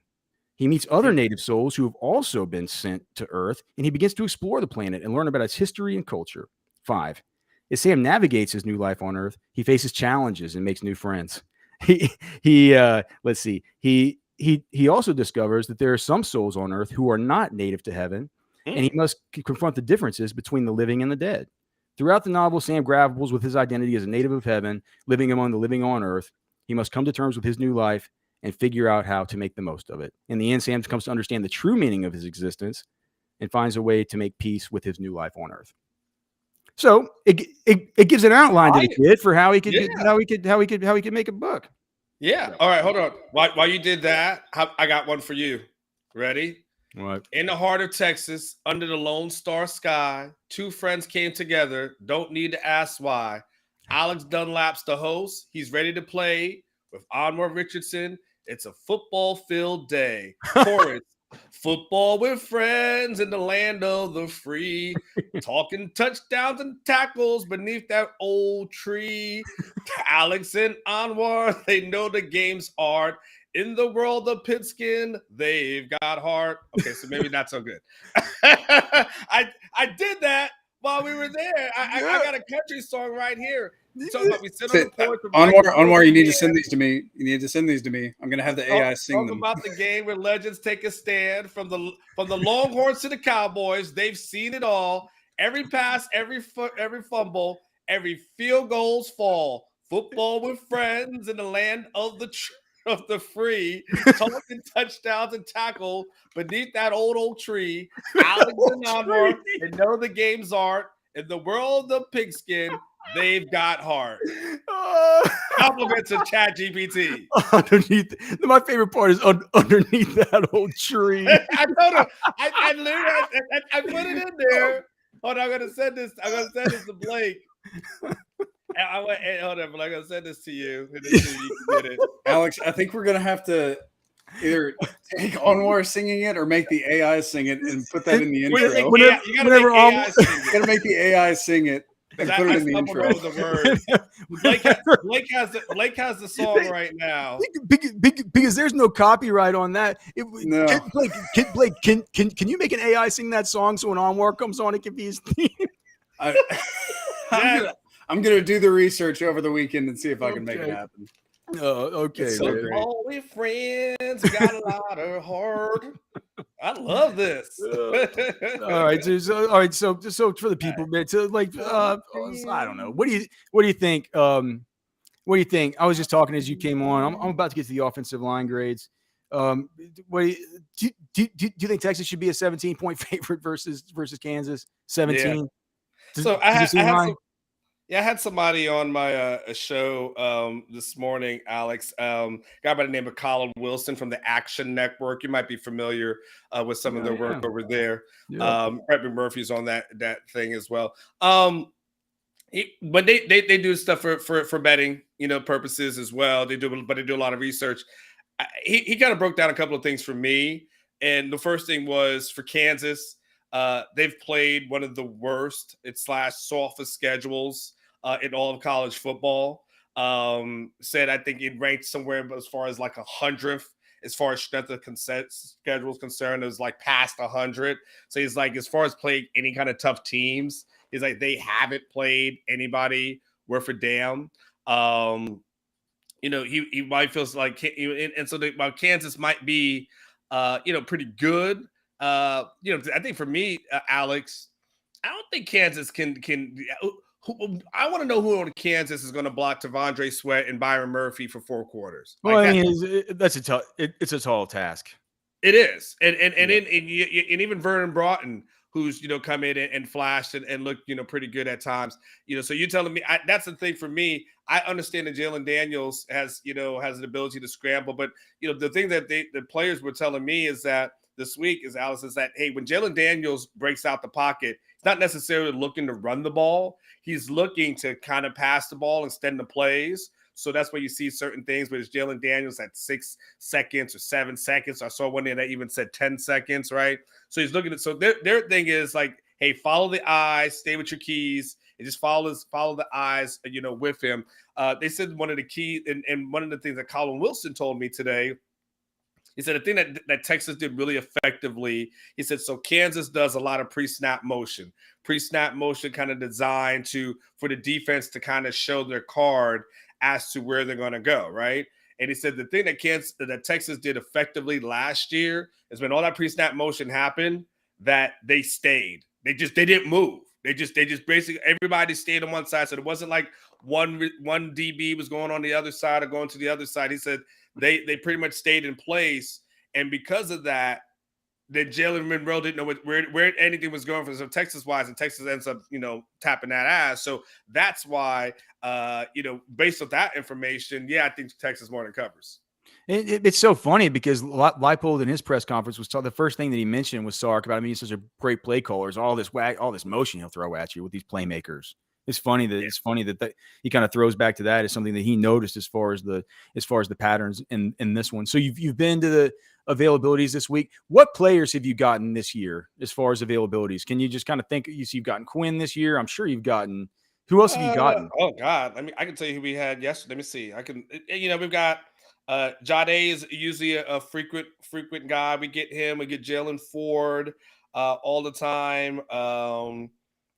He meets other native souls who have also been sent to Earth, and he begins to explore the planet and learn about its history and culture. 5, as Sam navigates his new life on Earth, he faces challenges and makes new friends. He also discovers that there are some souls on Earth who are not native to heaven, and he must confront the differences between the living and the dead. Throughout the novel, Sam grapples with his identity as a native of heaven, living among the living on Earth. He must come to terms with his new life and figure out how to make the most of it. In the end, Sam comes to understand the true meaning of his existence and finds a way to make peace with his new life on Earth. So it gives an outline to the kid for how he could make a book. Yeah. All right. Hold on. While you did that, I got one for you. Ready? What? In the heart of Texas, under the Lone Star sky, 2 friends came together. Don't need to ask why. Alex Dunlap's the host. He's ready to play with Anwar Richardson. It's a football-filled day. Chorus. Football with friends in the land of the free, talking touchdowns and tackles beneath that old tree. Alex and Anwar, they know the game's art. In the world of pigskin, they've got heart. Okay, so maybe not so good. I did that while we were there. I got a country song right here. About we sit on the porch. Anwar, you need to send these to me. I'm gonna have the AI sing them. About the game where legends take a stand from the Longhorns to the Cowboys. They've seen it all. Every pass, every fumble, every field goals fall. Football with friends in the land of the free, talking touchdowns and tackle beneath that old tree. Alex and Anwar, they know the game's art. In the world of pigskin, they've got heart. Compliments of ChatGPT. Underneath, my favorite part is underneath that old tree. I told him. I literally I put it in there. Hold on, I'm gonna send this to Blake. Hold on, but I'm gonna send this to you. And then you can get it. Alex, I think we're gonna have to either take Anwar singing it or make the AI sing it and put that in the intro. You gotta make the AI sing it. And put it in the intro. Blake has the song right now. Because there's no copyright on that. No. Blake, can you make an AI sing that song so when Anwar comes on, it can be his theme? I'm gonna do the research over the weekend and see if I can make it happen. Okay. All we friends got a lot of heart. I love this. All right. So for the people, man, I don't know. What do you think? What do you think? I was just talking as you came on. I'm about to get to the offensive line grades, Wait, do you think Texas should be a 17-point favorite versus Kansas? 17. Yeah. Does, So does it seem high? I had somebody on my show this morning, Alex. Guy by the name of Colin Wilson from the Action Network. You might be familiar with some of their work over there. Yeah. Brett McMurphy's on that thing as well. But they do stuff for betting, purposes as well. They do a lot of research. He kind of broke down a couple of things for me, and the first thing was for Kansas. They've played one of the worst /softest schedules in all of college football. Said I think it ranked somewhere as far as like 100th as far as strength of schedule is concerned. It was like past 100. So he's like, as far as playing any kind of tough teams, he's like, they haven't played anybody worth a damn. He might feels like, and so while Kansas might be, pretty good. I think for me, Alex, I don't think Kansas can. I want to know who on Kansas is going to block Tavondre Sweat and Byron Murphy for 4 quarters. Well, I mean, that's it's a tall task. It is, and even Vernon Broughton, who's come in and flashed and looked pretty good at times. So you're telling me that's the thing for me. I understand that Jalen Daniels has an ability to scramble, but the thing that the players were telling me is that this week is that hey, when Jalen Daniels breaks out the pocket, he's not necessarily looking to run the ball. He's looking to kind of pass the ball and extend the plays. So that's where you see certain things. But it's Jalen Daniels at 6 seconds or 7 seconds. I saw one day that even said 10 seconds, right? So he's looking at. So their thing is like, hey, follow the eyes, stay with your keys, and just follow the eyes, with him. They said one of the key and one of the things that Colin Wilson told me today. He said the thing that Texas did really effectively, he said, so Kansas does a lot of pre-snap motion kind of designed for the defense to kind of show their card as to where they're going to go, right? And he said the thing that Texas did effectively last year is when all that pre-snap motion happened, that they stayed. They didn't move. They just basically everybody stayed on one side. So it wasn't like one DB was going on the other side or going to the other side. He said they pretty much stayed in place, and because of that, then Jalen Monroe didn't know where anything was going from Texas wise, and Texas ends up tapping that ass. So that's why based on that information, I think Texas more than covers. It's so funny because Leipold in his press conference was the first thing that he mentioned was Sark about. I mean, he's such a great play caller. All this motion he'll throw at you with these playmakers. It's funny that he kind of throws back to that as something that he noticed as far as the patterns in this one. So you've been to the availabilities this week. What players have you gotten this year as far as availabilities? Can you just kind of think? You've gotten Quinn this year. I'm sure you've gotten. Who else have you gotten? Oh God, I can tell you who we had yesterday. Let me see. I can. We've got. Jade is usually a frequent guy. We get him. We get Jalen Ford all the time.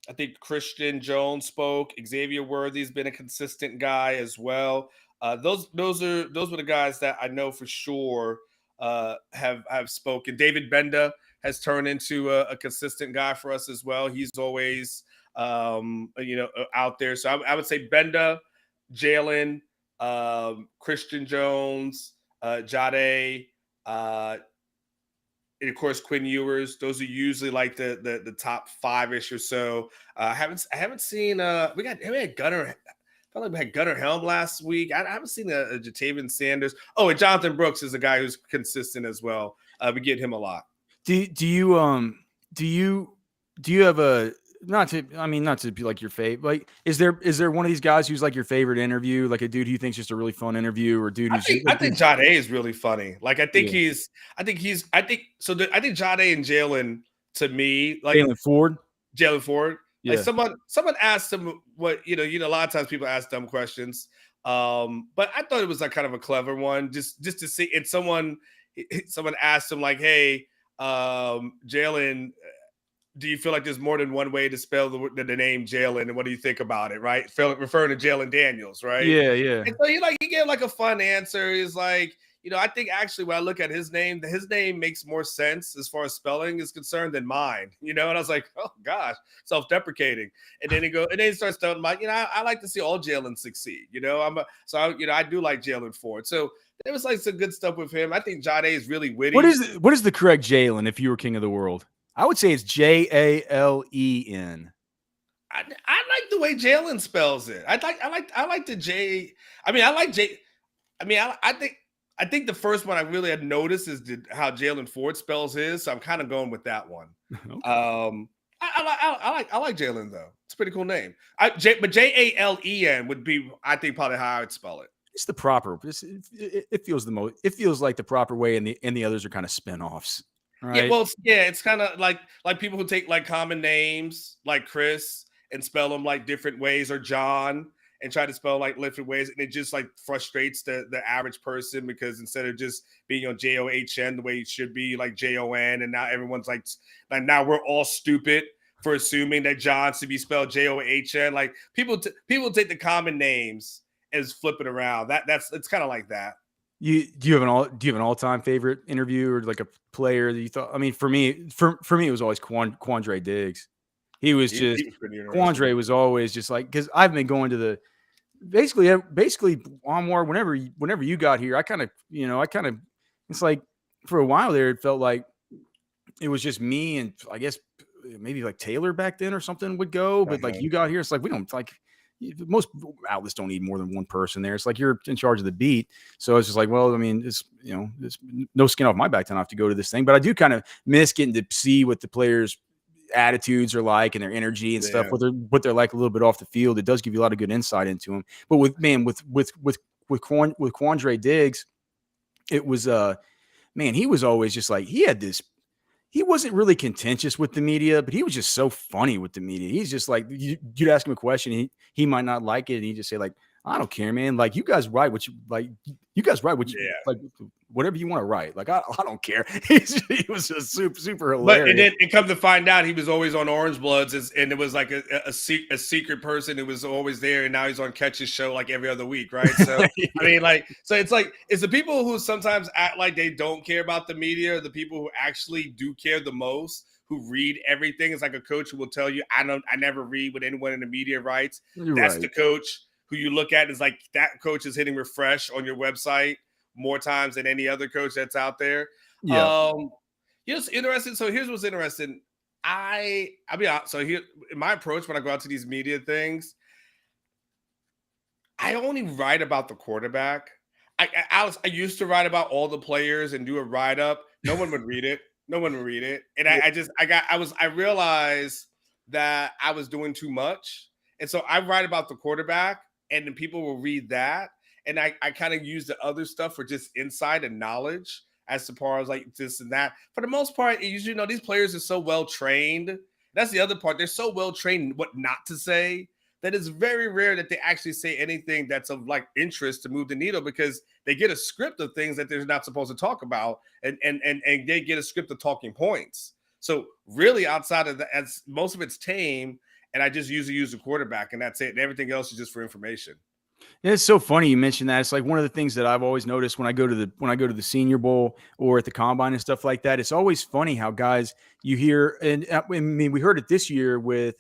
I think Christian Jones spoke. Xavier Worthy's been a consistent guy as well. Those were the guys that I know for sure have spoken. David Benda has turned into a consistent guy for us as well. He's always out there. So I would say Benda, Jalen, Christian Jones, Jade, and of course Quinn Ewers. Those are usually like the top 5-ish or so. I haven't seen we had Gunnar. I felt like we had Gunnar Helm last week. I haven't seen a Jatavian Sanders. Oh, and Jonathan Brooks is a guy who's consistent as well. We get him a lot. Do you have a not to be like your favorite, like is there one of these guys who's like your favorite interview, like a dude who you think's just a really fun interview, or dude who's I think Jade is really funny. Like I think Jade and Jalen, to me, like Jalen Ford. Yeah. Like someone asked him what a lot of times people ask dumb questions. But I thought it was like kind of a clever one, just to see. And someone asked him like, hey, Jalen, do you feel like there's more than one way to spell the name Jalen, and what do you think about it? Right, referring to Jalen Daniels, right? Yeah. And so he gave like a fun answer. He's like, I think actually when I look at his name makes more sense as far as spelling is concerned than mine, and I was like, oh gosh, self-deprecating. And then he starts telling me, I like to see all Jalen succeed. I do like Jalen Ford. So there was like some good stuff with him. I think Jade is really witty. What is the correct Jalen if you were king of the world? I would say it's Jalen. I like the way Jalen spells it. I like the J. I mean, I like J. I mean, I think the first one I really had noticed is how Jalen Ford spells his. So I'm kind of going with that one. Okay. I like Jalen though. It's a pretty cool name. But Jalen would be, I think, probably how I would spell it. It's the proper. It feels the most. It feels like the proper way, and the others are kind of spinoffs. Right? Yeah, well, it's kind of like people who take like common names like Chris and spell them like different ways, or John, and try to spell like different ways, and it just like frustrates the average person, because instead of just being on JOHN the way it should be, like JON, and now everyone's like now we're all stupid for assuming that John should be spelled JOHN. Like people take the common names and flip it around. It's kind of like that. Do you have an all-time favorite interview, or like a player that you thought? I mean, for me, it was always Quandre Diggs. He was Quandre was always just like, because I've been going to the basically Anwar, whenever you got here, I kind of it's like for a while there it felt like it was just me, and I guess maybe like Taylor back then or something would go, but like you got here, it's like we don't like. Most outlets don't need more than one person there. It's like you're in charge of the beat. So it's just like, well, I mean, it's no skin off my back to not have to go to this thing. But I do kind of miss getting to see what the players' attitudes are like and their energy and stuff, what they're like a little bit off the field. It does give you a lot of good insight into them. But with Quandre Diggs, it was he was always just like, he wasn't really contentious with the media, but he was just so funny with the media. He's just like, you'd ask him a question, he might not like it, and he'd just say like, I don't care, man. Like, you guys write what you like. You guys write what you like, whatever you want to write. Like, I don't care. He was just super hilarious. But and then it come to find out, he was always on Orange Bloods, and it was like a secret person who was always there, and now he's on Catch's show like every other week, right? So I mean, like, so it's like it's the people who sometimes act like they don't care about the media, the people who actually do care the most, who read everything. It's like a coach who will tell you, I never read what anyone in the media writes. That's right. The coach who you look at is like, that coach is hitting refresh on your website more times than any other coach that's out there. Yeah. It's interesting. So here's what's interesting. I'll be honest. So here, my approach when I go out to these media things, I only write about the quarterback. I used to write about all the players and do a write-up. No one would read it. And I realized that I was doing too much. And so I write about the quarterback, and then people will read that. And I kind of use the other stuff for just insight and knowledge as far as like this and that. For the most part, usually, these players are so well trained. That's the other part. They're so well trained what not to say that it's very rare that they actually say anything that's of like interest to move the needle, because they get a script of things that they're not supposed to talk about, and they get a script of talking points. So really, outside of that, as most of it's tame. And I just usually use the quarterback, and that's it. And everything else is just for information. Yeah, it's so funny you mentioned that. It's like one of the things that I've always noticed when I go to the Senior Bowl or at the Combine and stuff like that. It's always funny how guys you hear, and I mean, we heard it this year with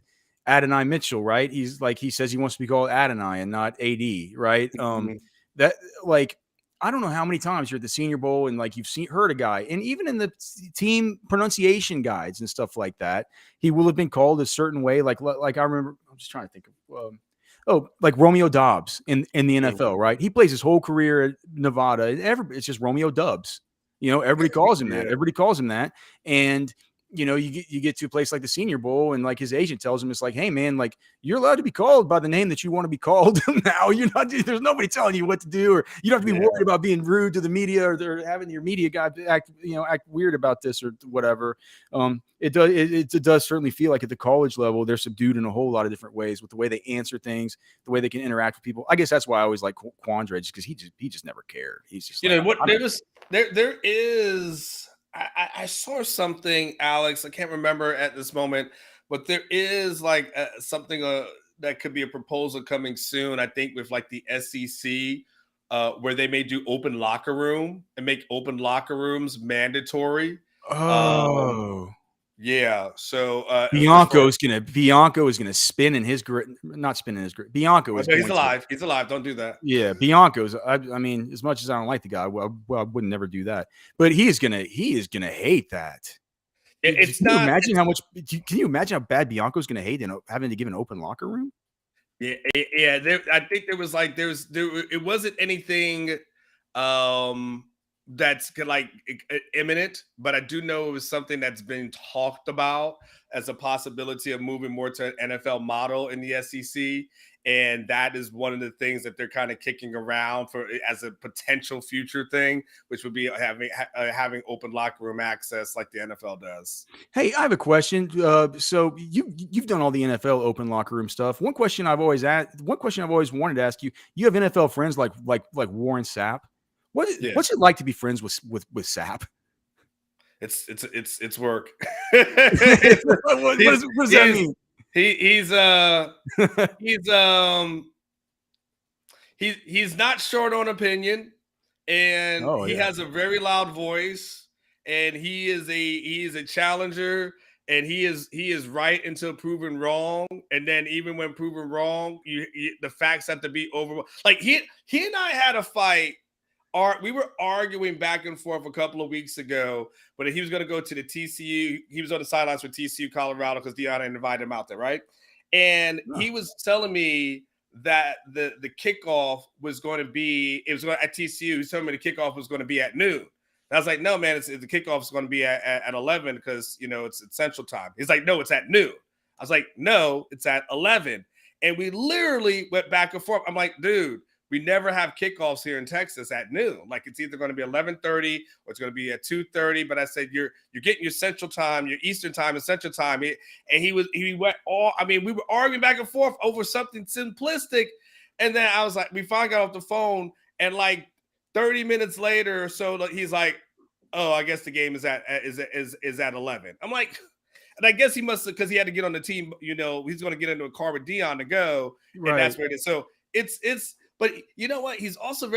Adonai Mitchell, right? He says he wants to be called Adonai and not AD, right? Mm-hmm. That like, I don't know how many times you're at the Senior Bowl and like heard a guy, and even in the team pronunciation guides and stuff like that, he will have been called a certain way. Like I remember, I'm just trying to think of, like Romeo Dobbs in the NFL, right? He plays his whole career at Nevada. It's just Romeo Dubs. Everybody calls him that. Everybody calls him that, and you get to a place like the Senior Bowl, and like his agent tells him, it's like, hey man, like you're allowed to be called by the name that you want to be called now. You're not, there's nobody telling you what to do, or you don't have to be worried about being rude to the media, or they're having your media guy act weird about this or whatever. It does certainly feel like at the college level, they're subdued in a whole lot of different ways with the way they answer things, the way they can interact with people. I guess that's why I always like Quandre, just because he just never cared. He's just there is. I saw something, Alex. I can't remember at this moment, but there is like something that could be a proposal coming soon. I think with like the SEC where they may do open locker room and make open locker rooms mandatory. Oh, yeah. So Bianco is gonna spin in his grave. Not spin in his grave. Bianco is. He's alive. He's alive. Don't do that. Yeah, Bianco's. I mean, as much as I don't like the guy, well, I would never do that. But he is gonna hate that. It's can not. You imagine how much? Can you imagine how bad Bianco's gonna hate having to give an open locker room? Yeah. I think there was like it wasn't anything that's like imminent, but I do know it was something that's been talked about as a possibility of moving more to an NFL model in the SEC. And that is one of the things that they're kind of kicking around for as a potential future thing, which would be having open locker room access like the NFL does. Hey, I have a question. So you've done all the NFL open locker room stuff. One question I've always wanted to ask you. You have NFL friends like Warren Sapp. What's it like to be friends with Sapp? It's work. What does that mean? He's not short on opinion, and he has a very loud voice, and he is a challenger, and he is right until proven wrong, and then even when proven wrong, the facts have to be over. Like he and I had a fight. We were arguing back and forth a couple of weeks ago, but he was going to go to the TCU. He was on the sidelines for TCU, Colorado, because Deion invited him out there, right? And he was telling me that the kickoff was going to be, at TCU. He was telling me the kickoff was going to be at noon. And I was like, no, man, the kickoff is going to be at 11 because, it's Central Time. He's like, no, it's at noon. I was like, no, it's at 11. And we literally went back and forth. I'm like, dude, we never have kickoffs here in Texas at noon. Like it's either going to be 11:30 or it's going to be at 2:30. But I said you're getting your Central Time, your Eastern Time, and Central Time. And he went all. I mean, we were arguing back and forth over something simplistic, and then I was like, we finally got off the phone, and like 30 minutes later or so, he's like, "Oh, I guess the game is at 11." I'm like. And I guess he must have, because he had to get on the team. He's going to get into a car with Deion to go, and that's where it is. So it's. But you know what? He's also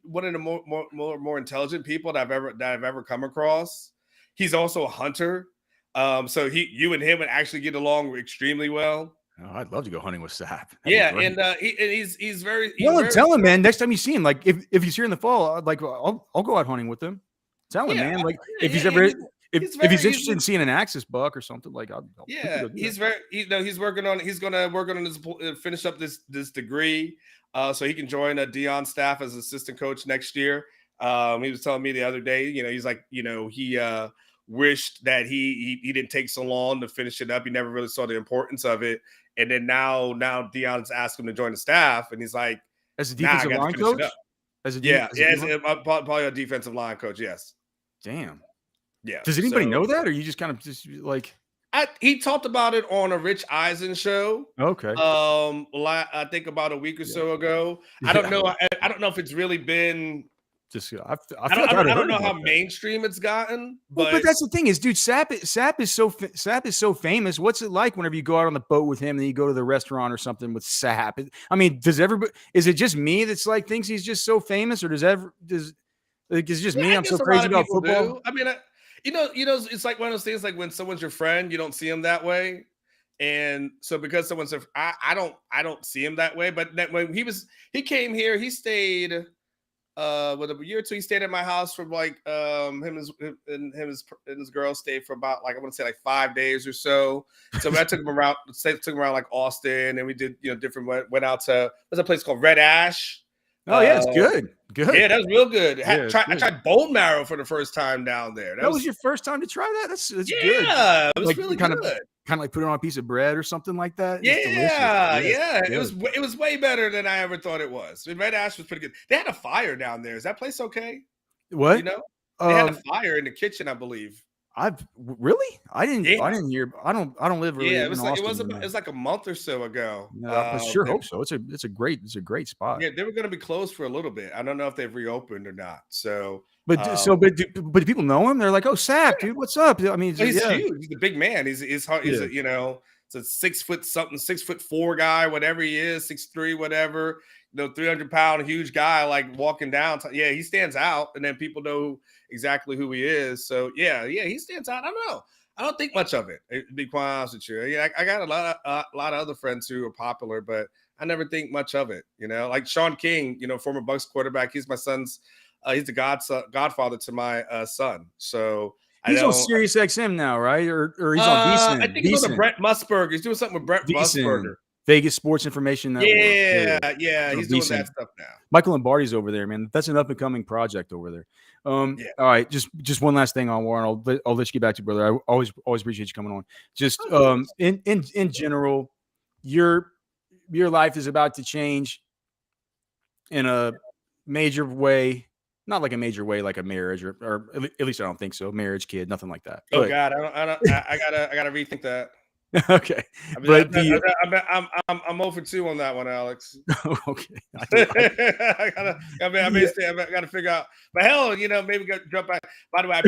one of the more intelligent people that I've ever come across. He's also a hunter. So you and him would actually get along extremely well. Oh, I'd love to go hunting with Sapp. Yeah, and he's very. Tell him, man. Next time you see him, like if he's here in the fall, like I'll go out hunting with him. Tell him, man. Like if he's ever. If he's interested in seeing an Axis buck or something, like he's working on. He's going to work on his finish up this degree, so he can join Deion's staff as assistant coach next year. He was telling me the other day, he's like, he wished that he didn't take so long to finish it up. He never really saw the importance of it, and then now Deion's asked him to join the staff, and he's like, as a defensive line coach, probably a defensive line coach. Yes. Damn. Yeah. Does anybody know that, or you just kind of just like? He talked about it on a Rich Eisen show. Okay. I think about a week or so ago. I don't know. I don't know if it's really been. Just I don't know how mainstream it's gotten. But that's the thing is, dude, Sapp is so famous. What's it like whenever you go out on the boat with him and you go to the restaurant or something with Sapp? I mean, is it just me that's like thinks he's just so famous, or is it just me? I'm so crazy about football. Do. I mean. It's like one of those things. Like when someone's your friend, you don't see him that way, and so because someone's, I don't see him that way. But when he came here, he stayed, with a year or two. He stayed at my house for like him and his girl stayed for about like I want to say like 5 days or so. So I took him around like Austin, and we did different. Went out to there's a place called Red Ash. Oh yeah, it's good. Yeah, that was real good. Yeah, I tried bone marrow for the first time down there. That was your first time to try that? That's good. Yeah, it was really kind good. Of kind of like put it on a piece of bread or something like that. Yeah. It was way better than I ever thought it was. Red Ash was pretty good. They had a fire down there. Is that place okay? What? They had a fire in the kitchen, I believe. I didn't hear. I don't live really. Yeah, it was like a month or so ago. No, I sure hope so. It's a great spot. Yeah, they were going to be closed for a little bit. I don't know if they've reopened or not. So, but do people know him? They're like, oh, Sapp, dude, what's up? I mean, he's huge. He's a big man. He's it's a 6 foot something, 6'4" guy, whatever he is, 6'3", whatever. the 300-pound huge guy like walking down. Yeah, he stands out, and then people know exactly who he is. So yeah, he stands out. I don't know. I don't think much of it. To be quite honest with you, yeah, I got a lot of other friends who are popular, but I never think much of it. Like Sean King, former Bucks quarterback. He's my son's. He's the godfather to my son. So he's on Sirius XM now, right? Or he's on VSiN. I think he's on the Brett Musburger. He's doing something with Brett Musburger. Vegas Sports Information Network. Yeah. He's doing that stuff now. Michael Lombardi's over there, man. That's an up and coming project over there. All right, just one last thing on Warren. I'll let you get back to you, brother. I always appreciate you coming on. Just in general, your life is about to change in a major way. Not like a major way, like a marriage, or at least I don't think so. Marriage, kid, nothing like that. Oh God, I gotta rethink that. Okay, I'm 0 for 2 on that one, Alex. Okay, I gotta figure out. But hell, maybe jump back. By the way,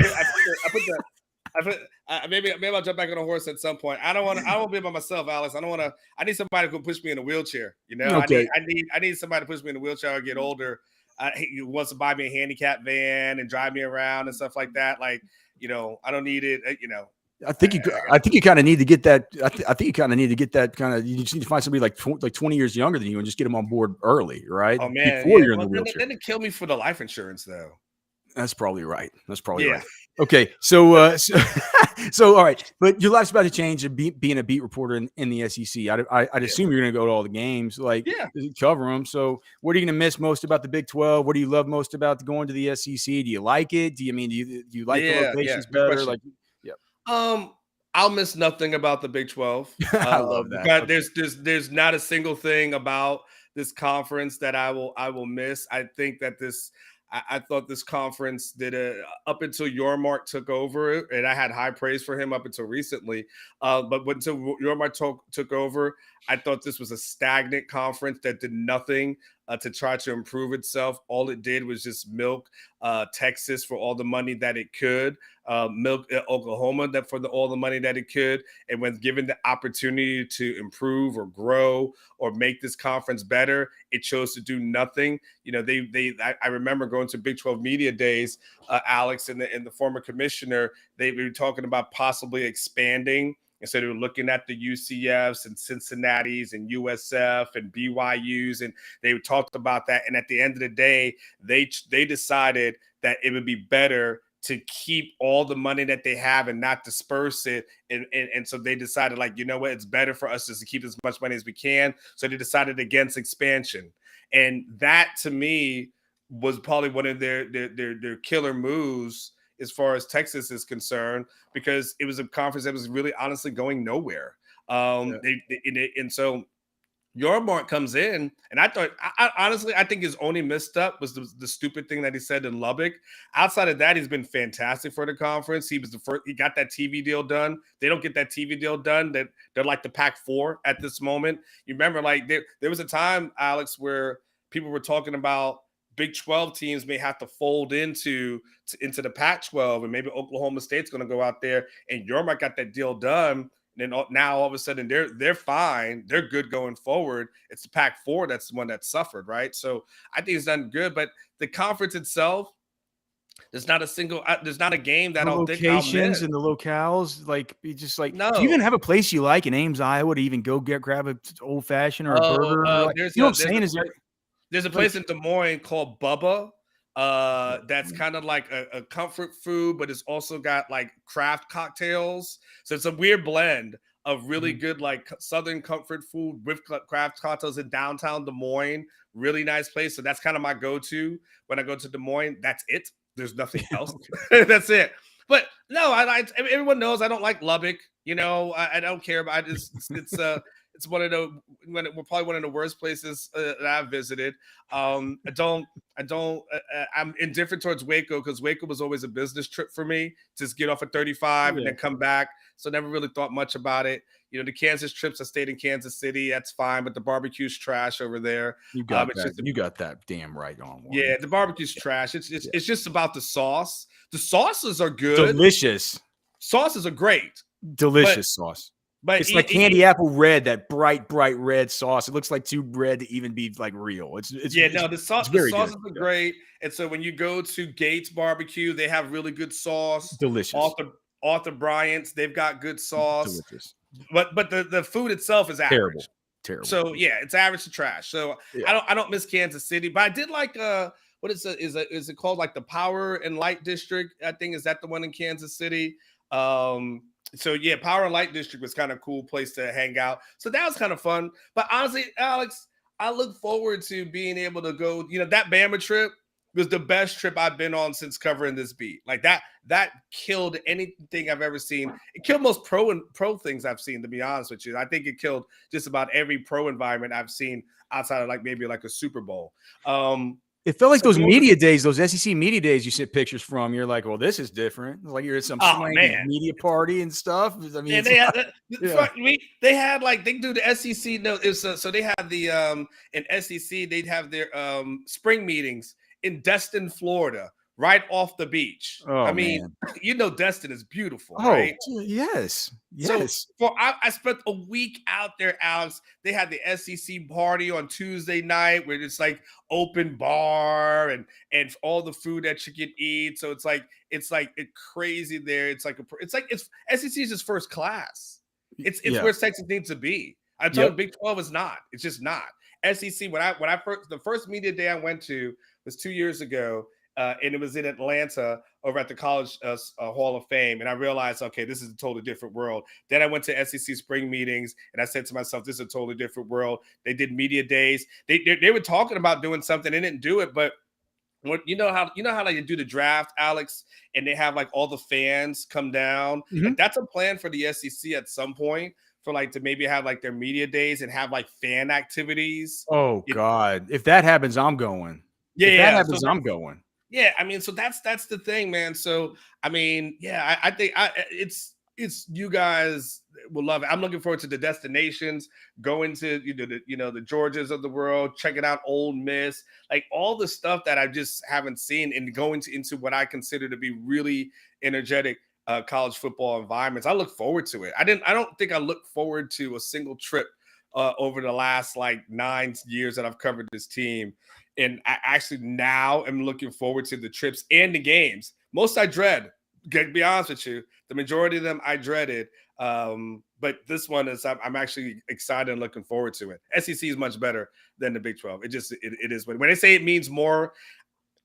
maybe I'll jump back on a horse at some point. I won't be by myself, Alex. I need somebody who can push me in a wheelchair. Okay. I need somebody to push me in a wheelchair or get older. He wants to buy me a handicap van and drive me around and stuff like that. Like, I don't need it. I think you kind of need to get that. I think you kind of need to get that kind of. You just need to find somebody like 20 years younger than you and just get them on board early, right? Oh man, before you're in the wheelchair. Then it kill me for the life insurance, though. That's probably right. Right. Okay, so all right, but your life's about to change. Being a beat reporter in the SEC, I'd assume you're going to go to all the games, cover them. So, what are you going to miss most about the Big 12? What do you love most about going to the SEC? Do you like it? Do you like the locations better? Like, I'll miss nothing about the Big 12. I love that. There's not a single thing about this conference that I will miss. I think that I thought this conference did up until Yormark took over it, and I had high praise for him up until recently. But until Yormark took over, I thought this was a stagnant conference that did nothing to try to improve itself. All it did was just milk Texas for all the money that it could, milk Oklahoma for all the money that it could. And when given the opportunity to improve or grow or make this conference better, it chose to do nothing. I remember going to Big 12 media days, Alex and the former commissioner, they were talking about possibly expanding. And so they were looking at the UCFs and Cincinnati's and USF and BYU's, and they talked about that. And at the end of the day, they decided that it would be better to keep all the money that they have and not disperse it. And so they decided, like, you know what, it's better for us just to keep as much money as we can. So they decided against expansion. And that, to me, was probably one of their killer moves as far as Texas is concerned, because it was a conference that was really honestly going nowhere. And so Yormark comes in, and I thought, I think his only misstep was the stupid thing that he said in Lubbock. Outside of that, he's been fantastic for the conference. He was the first. He got that TV deal done. They don't get that TV deal done. They're like the Pac-4 at this moment. You remember, like there was a time, Alex, where people were talking about Big 12 teams may have to fold into the Pac-12, and maybe Oklahoma State's going to go out there, and Yormark got that deal done. And then now all of a sudden they're fine, they're good going forward. It's the Pac-4 that's the one that suffered, right? So I think it's done good, but the conference itself, there's not a game that I'll think I'll miss. And the locales, like, you just like, no. Do you even have a place you like in Ames, Iowa, to even go grab an old fashioned or a burger? There's a place in Des Moines called Bubba. That's kind of like a comfort food, but it's also got like craft cocktails. So it's a weird blend of really good like Southern comfort food with craft cocktails in downtown Des Moines. Really nice place. So that's kind of my go-to when I go to Des Moines. That's it. There's nothing else. That's it. But no, everyone knows I don't like Lubbock. I don't care about it. It's one of we're probably one of the worst places that I've visited. I'm indifferent towards Waco, because Waco was always a business trip for me. Just get off at 35 and then come back. So never really thought much about it. The Kansas trips, I stayed in Kansas City. That's fine, but the barbecue's trash over there. You got that damn right on. Warren. Yeah, the barbecue's trash. It's just about the sauce. The sauces are good. Delicious. Sauces are great. Delicious sauce. But it's like candy apple red, that bright red sauce. It looks like too red to even be like real. The sauces good. are great. And so when you go to Gates Barbecue, they have really good sauce. Delicious. Arthur Bryant's, they've got good sauce. Delicious. But the food itself is average. Terrible. So yeah, it's average to trash. So yeah. I don't miss Kansas City, but I did like what is it called, like the Power and Light District? I think, is that the one in Kansas City? So yeah, Power and Light District was kind of a cool place to hang out. So that was kind of fun. But honestly, Alex, I look forward to being able to go, that Bama trip was the best trip I've been on since covering this beat. Like that killed anything I've ever seen. It killed most pro things I've seen, to be honest with you. I think it killed just about every pro environment I've seen outside of maybe a Super Bowl. It felt like those media days, those SEC media days you sent pictures from. You're like, well, this is different. It's like you're at some media party and stuff. I mean, they had they do the SEC. No, so they had the in SEC, they'd have their spring meetings in Destin, Florida, right off the beach. Oh, Destin is beautiful, right? Yes. So I spent a week out there, Alex. They had the SEC party on Tuesday night where it's like open bar and all the food that you can eat. So it's crazy there. It's SEC is just first class. It's where Texas needs to be. I'm telling you, Big 12 is not. It's just not. SEC, the first media day I went to was 2 years ago. And it was in Atlanta over at the College Hall of Fame. And I realized, okay, this is a totally different world. Then I went to SEC spring meetings and I said to myself, this is a totally different world. They did media days. They were talking about doing something. They didn't do it, but you know how you do the draft, Alex, and they have all the fans come down. Mm-hmm. That's a plan for the SEC at some point, for to maybe have their media days and have fan activities. Oh God. If that happens, I'm going. Yeah. If that happens, I'm going. Yeah, I mean, so that's the thing, man. So I mean, yeah, I think it's you guys will love it. I'm looking forward to the destinations, going to the Georgias of the world, checking out Ole Miss, all the stuff that I just haven't seen, and going into what I consider to be really energetic college football environments. I look forward to it. I don't think I look forward to a single trip over the last 9 years that I've covered this team. And I actually now am looking forward to the trips and the games. Most I dread, to be honest with you. The majority of them I dreaded. But this one is, I'm actually excited and looking forward to it. SEC is much better than the Big 12. It is. When they say it means more,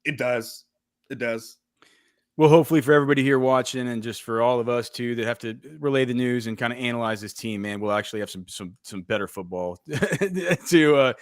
it does. It does. Well, hopefully for everybody here watching, and just for all of us too that have to relay the news and kind of analyze this team, man, we'll actually have some better football to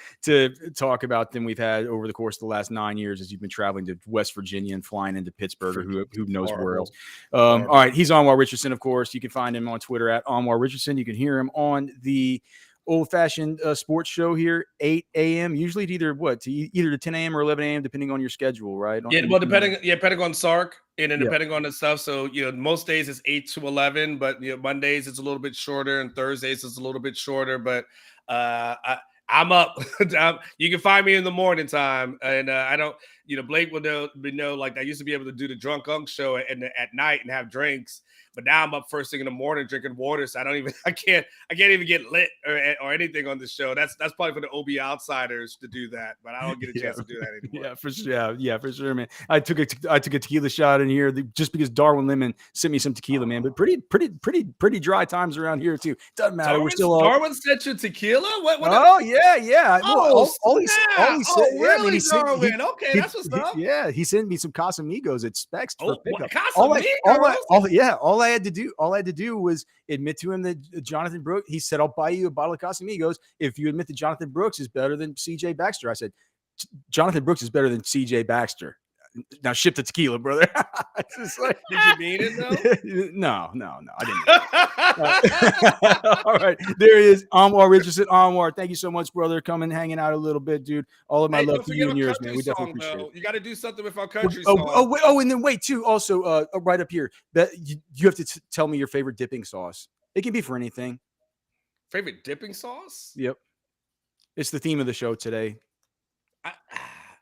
talk about than we've had over the course of the last 9 years as you've been traveling to West Virginia and flying into Pittsburgh, or who knows where else. All right, he's Anwar Richardson, of course. You can find him on Twitter at Anwar Richardson. You can hear him on the old-fashioned sports show here, 8 a.m. Usually to either to 10 a.m. or 11 a.m. depending on your schedule, right? Depending on Sark and then depending on the stuff. So most days it's 8 to 11, but Mondays it's a little bit shorter, and Thursdays it's a little bit shorter. But I'm up. You can find me in the morning time, and I don't. Blake will know. I used to be able to do the Drunk Unk show at night and have drinks. But now I'm up first thing in the morning drinking water, so I can't even get lit or anything on the show. That's probably for the OB Outsiders to do that, but I don't get a chance to do that anymore. Yeah, for sure. Yeah, for sure, man. I took a tequila shot in here just because Darwin Lemon sent me some tequila, man. But pretty dry times around here too. Doesn't matter. We're still Darwin sent you tequila? What oh yeah. Oh, really, Darwin? Okay, that's what's up. Yeah, he sent me some Casamigos at Specs for pickup. Casamigos? All I had to do was admit to him that Jonathan Brooks, he said, I'll buy you a bottle of Casamigos if you admit that Jonathan Brooks is better than CJ Baxter. I said, Jonathan Brooks is better than CJ Baxter. Now ship the tequila, brother. Did you mean it though? No, I didn't. All right, there he is, Anwar Richardson. Anwar, thank you so much, brother. Coming, hanging out a little bit, dude. All of my love to you and yours, man. We definitely appreciate it. You got to do something with our country song. And then wait too. Also, right up here, that you have to tell me your favorite dipping sauce. It can be for anything. Favorite dipping sauce? Yep. It's the theme of the show today.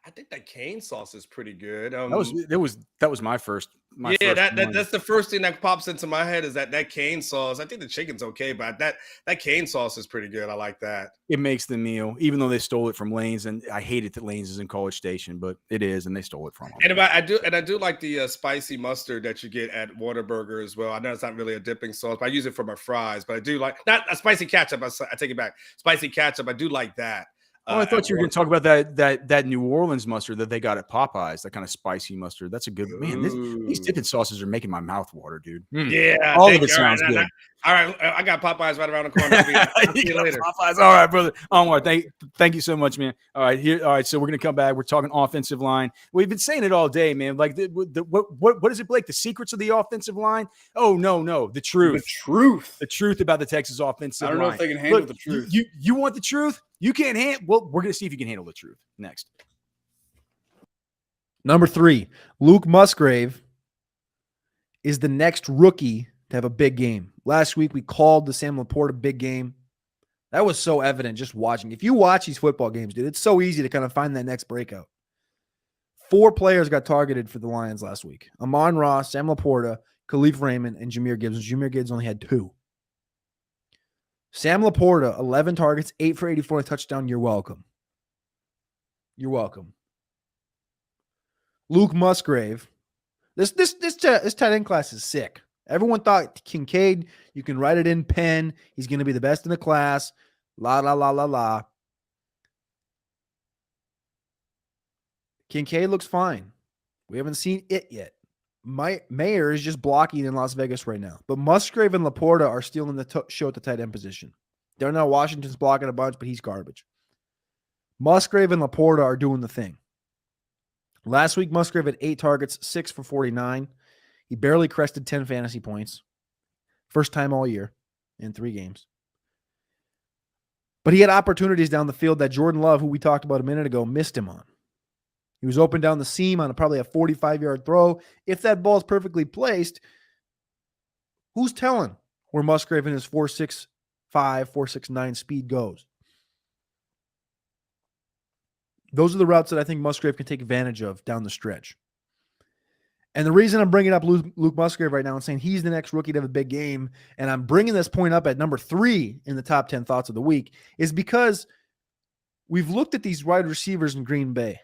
I think that cane sauce is pretty good. That was my first. That's the first thing that pops into my head is that cane sauce. I think the chicken's okay, but that cane sauce is pretty good. I like that. It makes the meal, even though they stole it from Lane's, and I hate it that Lane's is in College Station, but it is, and they stole it from them. And I do like the spicy mustard that you get at Whataburger as well. I know it's not really a dipping sauce, but I use it for my fries. But I do like not a spicy ketchup. I take it back. Spicy ketchup. I do like that. Oh, I thought you were going to talk about that New Orleans mustard that they got at Popeyes, that kind of spicy mustard. That's a good man. These dipping sauces are making my mouth water, dude. Yeah, all of it sounds good. All right, I got Popeyes right around the corner. I'll see you later. Popeyes. All right, brother. Anwar, thank you so much, man. All right, so we're going to come back. We're talking offensive line. We've been saying it all day, man. Like what is it, Blake? The secrets of the offensive line? Oh no, the truth. The truth about the Texas offensive line. I don't know if they can handle the truth. You want the truth? You can't handle. Well, we're going to see if you can handle the truth next. Number 3, Luke Musgrave is the next rookie to have a big game. Last week, we called the Sam Laporta big game. That was so evident just watching. If you watch these football games, dude, it's so easy to kind of find that next breakout. 4 players got targeted for the Lions last week. Amon Ross, Sam Laporta, Khalif Raymond, and Jahmyr Gibbs. Jahmyr Gibbs only had 2. Sam Laporta, 11 targets, 8 for 84, a touchdown. You're welcome. You're welcome. Luke Musgrave. This tight end class is sick. Everyone thought Kincaid, you can write it in pen. He's going to be the best in the class. La, la, la, la, la. Kincaid looks fine. We haven't seen it yet. Mayer is just blocking in Las Vegas right now. But Musgrave and Laporta are stealing the show at the tight end position. They're not Washington's blocking a bunch, but he's garbage. Musgrave and Laporta are doing the thing. Last week, Musgrave had 8 targets, 6 for 49. He barely crested 10 fantasy points. First time all year in 3 games. But he had opportunities down the field that Jordan Love, who we talked about a minute ago, missed him on. He was open down the seam on probably a 45-yard throw. If that ball is perfectly placed, who's telling where Musgrave in his 4.65, 4.69 speed goes? Those are the routes that I think Musgrave can take advantage of down the stretch. And the reason I'm bringing up Luke Musgrave right now and saying he's the next rookie to have a big game, and I'm bringing this point up at number 3 in the top 10 thoughts of the week, is because we've looked at these wide receivers in Green Bay.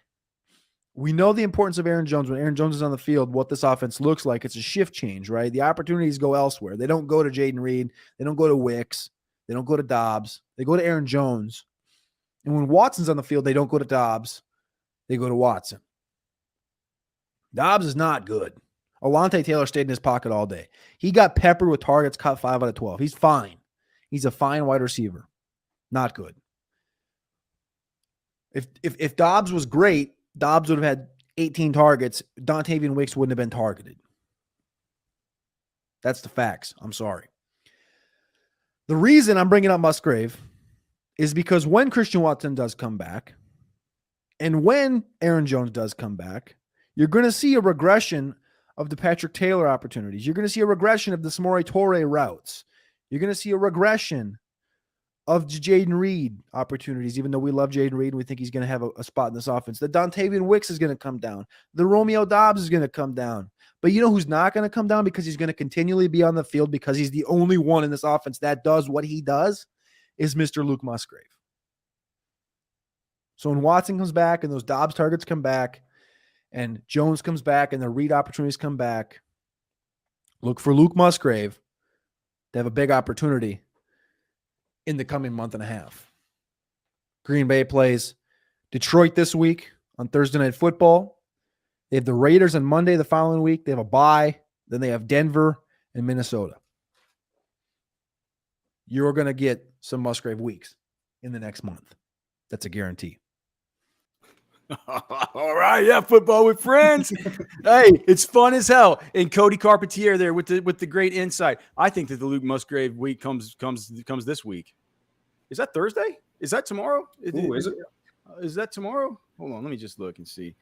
We know the importance of Aaron Jones. When Aaron Jones is on the field, what this offense looks like, it's a shift change, right? The opportunities go elsewhere. They don't go to Jaden Reed. They don't go to Wicks. They don't go to Dobbs. They go to Aaron Jones. And when Watson's on the field, they don't go to Dobbs. They go to Watson. Dobbs is not good. Alontae Taylor stayed in his pocket all day. He got peppered with targets, caught 5 out of 12. He's fine. He's a fine wide receiver. Not good. If Dobbs was great, Dobbs would have had 18 targets. Dontavian Wicks wouldn't have been targeted. That's the facts. I'm sorry. The reason I'm bringing up Musgrave is because when Christian Watson does come back, and when Aaron Jones does come back, you're going to see a regression of the Patrick Taylor opportunities. You're going to see a regression of the Samori Toure routes. You're going to see a regression of Jaden Reed opportunities, even though we love Jaden Reed and we think he's going to have a spot in this offense. The Dontavian Wicks is going to come down. The Romeo Dobbs is going to come down. But you know who's not going to come down because he's going to continually be on the field because he's the only one in this offense that does what he does is Mr. Luke Musgrave. So when Watson comes back and those Dobbs targets come back and Jones comes back and the Reed opportunities come back, look for Luke Musgrave to have a big opportunity in the coming month and a half. Green Bay plays Detroit this week on Thursday Night Football. They have the Raiders on Monday the following week. They have a bye. Then they have Denver and Minnesota. You're going to get some Musgrave weeks in the next month. That's a guarantee. All right, yeah, football with friends. Hey, it's fun as hell. And Cody Carpentier there with the great insight. I think that the Luke Musgrave week comes this week. Is that Thursday? Is that tomorrow? Ooh, is it? Is that tomorrow? Hold on, let me just look and see.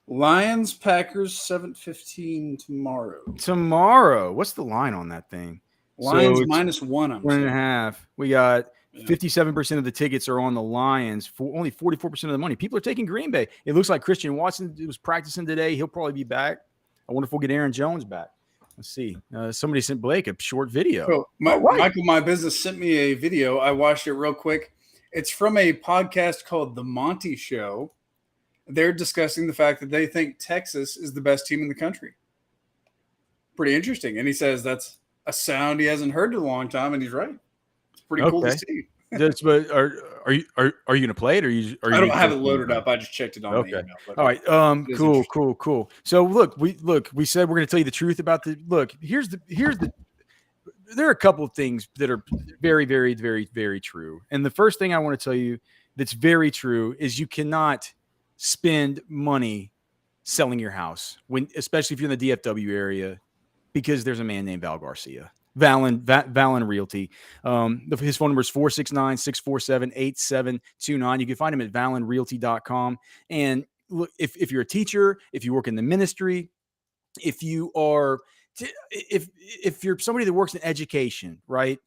Lions, Packers, 7:15 tomorrow. Tomorrow. What's the line on that thing? Lions so -1. 1.5. We got 57% of the tickets are on the Lions. For only 44% of the money. People are taking Green Bay. It looks like Christian Watson was practicing today. He'll probably be back. I wonder if we'll get Aaron Jones back. Let's see. Somebody sent Blake a short video. So Michael, my business, sent me a video. I watched it real quick. It's from a podcast called The Monty Show. They're discussing the fact that they think Texas is the best team in the country. Pretty interesting. And he says that's a sound he hasn't heard in a long time, and he's right. It's pretty cool to see. But are you going to play it, or I don't have it loaded up. I just checked it on the email. All right. Cool. So we said we're going to tell you the truth about here's the there are a couple of things that are very, very, very, very true. And the first thing I want to tell you that's very true is you cannot spend money selling your house, especially if you're in the DFW area, because there's a man named Val Garcia. Valen Realty. His phone number is 469-647-8729. You can find him at valenrealty.com. And look, if you're a teacher, if you work in the ministry, if you're somebody that works in education, right?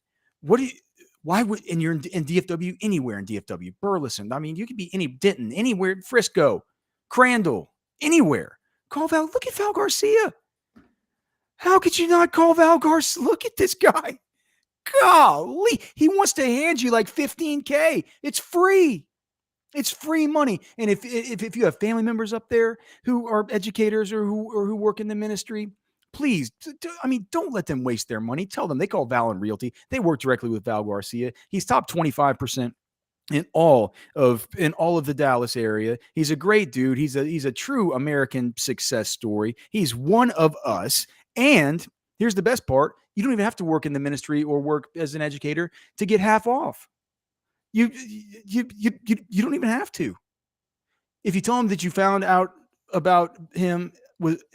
Why would, and you're in DFW, anywhere in DFW, Burleson. I mean, you could be Denton, anywhere, Frisco, Crandall, anywhere. Call Val. Look at Val Garcia. How could you not call Val Garcia? Look at this guy. Golly. He wants to hand you like $15K. It's free. It's free money. And if you have family members up there who are educators or who work in the ministry, please, don't let them waste their money. Tell them they call Valen Realty. They work directly with Val Garcia. He's top 25% in all of the Dallas area. He's a great dude. He's a true American success story. He's one of us. And here's the best part. You don't even have to work in the ministry or work as an educator to get half off. You don't even have to. If you tell him that you found out about him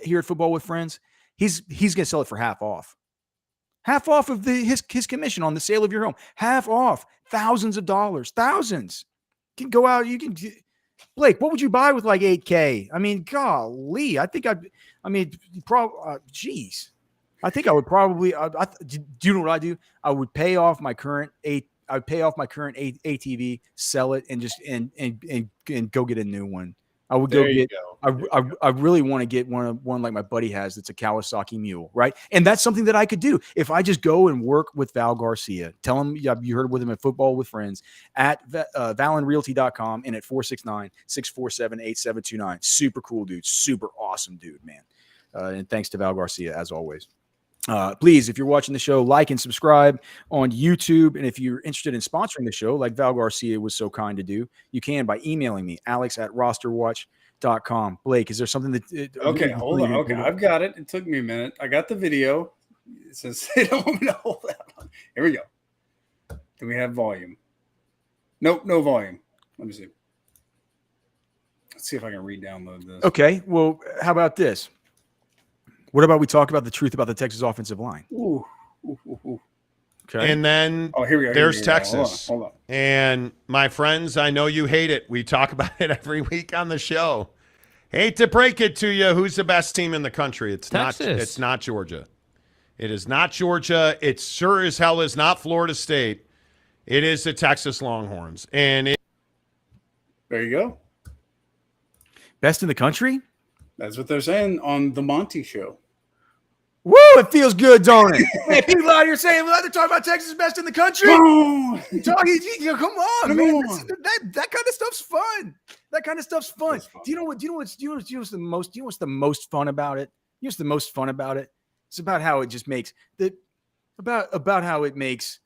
here at Football with Friends, he's going to sell it for half off. Half off of his commission on the sale of your home. Half off. Thousands of dollars. Thousands. You can go out. Blake, what would you buy with like $8K? I mean, golly. I think I would probably. Do you know what I do? I would pay off my current ATV, sell it, and just and go get a new one. I would go get. I really want to get one like my buddy has. That's a Kawasaki Mule, right? And that's something that I could do if I just go and work with Val Garcia. Tell him you heard with him at Football with Friends at valenrealty.com and at 469-647-8729. Super cool dude, super awesome dude, man. And thanks to Val Garcia as always. Please, if you're watching the show, like and subscribe on YouTube. And if you're interested in sponsoring the show, like Val Garcia was so kind to do, you can by emailing me, alex@rosterwatch.com. Blake, is there something that... Okay, hold on. Okay, I've got it. It took me a minute. I got the video. It says they don't want me to hold that on. Here we go. Do we have volume? Nope, no volume. Let me see. Let's see if I can re-download this. Okay, well, how about this? What about we talk about the truth about the Texas offensive line? Ooh. Okay. And then here we go. There's Texas. Hold on. And my friends, I know you hate it. We talk about it every week on the show. Hate to break it to you. Who's the best team in the country? It's Texas. It's not Georgia. It is not Georgia. It sure as hell is not Florida State. It is the Texas Longhorns. And there you go. Best in the country? That's what they're saying on the Monty Show. Woo! It feels good, don't it? Hey, people out here saying, they're talking about Texas best in the country. Come on, man. That kind of stuff's fun. That kind of stuff's fun. Do you know what's the most fun about it? You know what's the most fun about it? It's about how it just makes about how it makes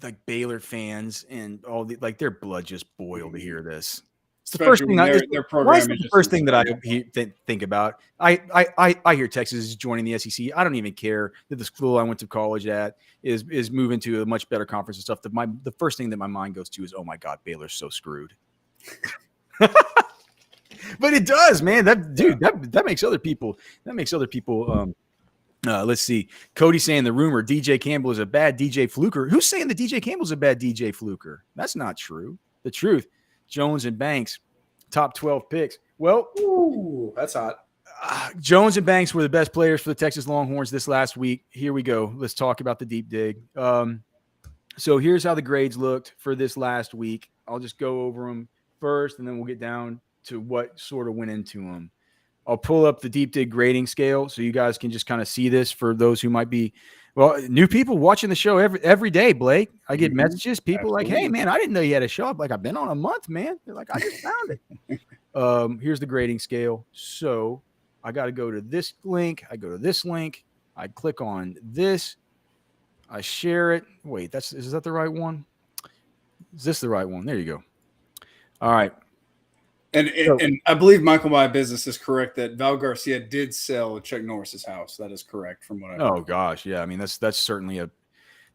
like Baylor fans and all their blood just boil to hear this. It's the first thing. Why is it the first thing that I think about? I hear Texas is joining the SEC. I don't even care that the school I went to college at is moving to a much better conference and stuff. The first thing that my mind goes to is, oh my God, Baylor's so screwed. But it does, man. That makes other people. Let's see. Cody saying the rumor DJ Campbell is a bad DJ Fluker. Who's saying that DJ Campbell's a bad DJ Fluker? That's not true. The truth. Jones and Banks, top 12 picks. Well, ooh, that's hot. Jones and Banks were the best players for the Texas Longhorns this last week. Here we go. Let's talk about the deep dig. So here's how the grades looked for this last week. I'll just go over them first, and then we'll get down to what sort of went into them. I'll pull up the deep dig grading scale so you guys can just kind of see this for those who might be, new people watching the show every day, Blake. I get messages, people like, hey, man, I didn't know you had a show. I'm like, I've been on a month, man. They're like, I just found it. Here's the grading scale. So I got to go to this link. I go to this link. I click on this. I share it. Wait, is that the right one? Is this the right one? There you go. All right. And I believe Michael My Business is correct that Val Garcia did sell Chuck Norris's house. That is correct from what I Oh gosh, yeah. I mean, that's certainly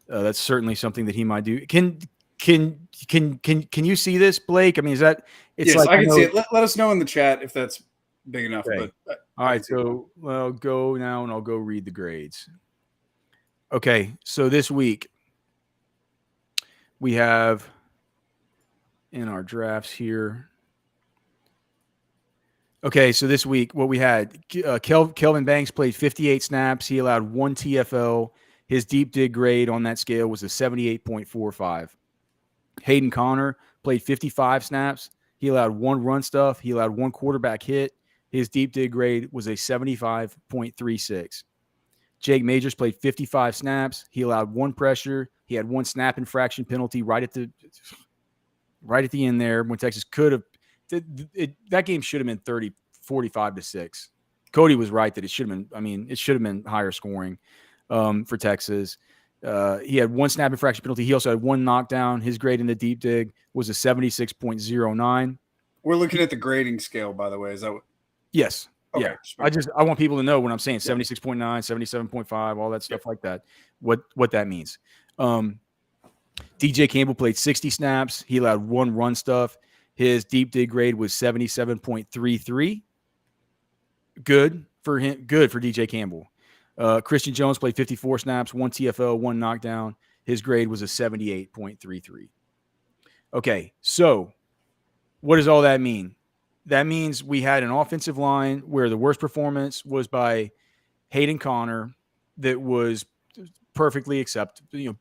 that's certainly something that he might do. Can you see this, Blake? I mean, is that it's yes, like I can see it. Let us know in the chat if that's big enough. Okay. But all right, so I'll go now and I'll go read the grades. Okay, so this week we have in our drafts here. Okay, so this week, what we had, Kelvin Banks played 58 snaps. He allowed 1 TFL. His deep dig grade on that scale was a 78.45. Hayden Connor played 55 snaps. He allowed 1 run stuff. He allowed 1 quarterback hit. His deep dig grade was a 75.36. Jake Majors played 55 snaps. He allowed 1 pressure. He had 1 snap infraction penalty right at the end there when Texas could have. That game should have been 45-6. Cody was right that it should have been higher scoring for Texas. He had 1 snap infraction penalty. He also had 1 knockdown. His grade in the deep dig was a 76.09. We're looking at the grading scale, by the way. Is that what? Yes. Okay. Yeah. I want people to know when I'm saying 76.9, 77.5, all that stuff like that, what that means. DJ Campbell played 60 snaps. He allowed 1 run stuff. His deep dig grade was 77.33. Good for him. Good for DJ Campbell. Christian Jones played 54 snaps, 1 TFL, 1 knockdown. His grade was a 78.33. Okay, so what does all that mean? That means we had an offensive line where the worst performance was by Hayden Connor that was perfectly acceptable,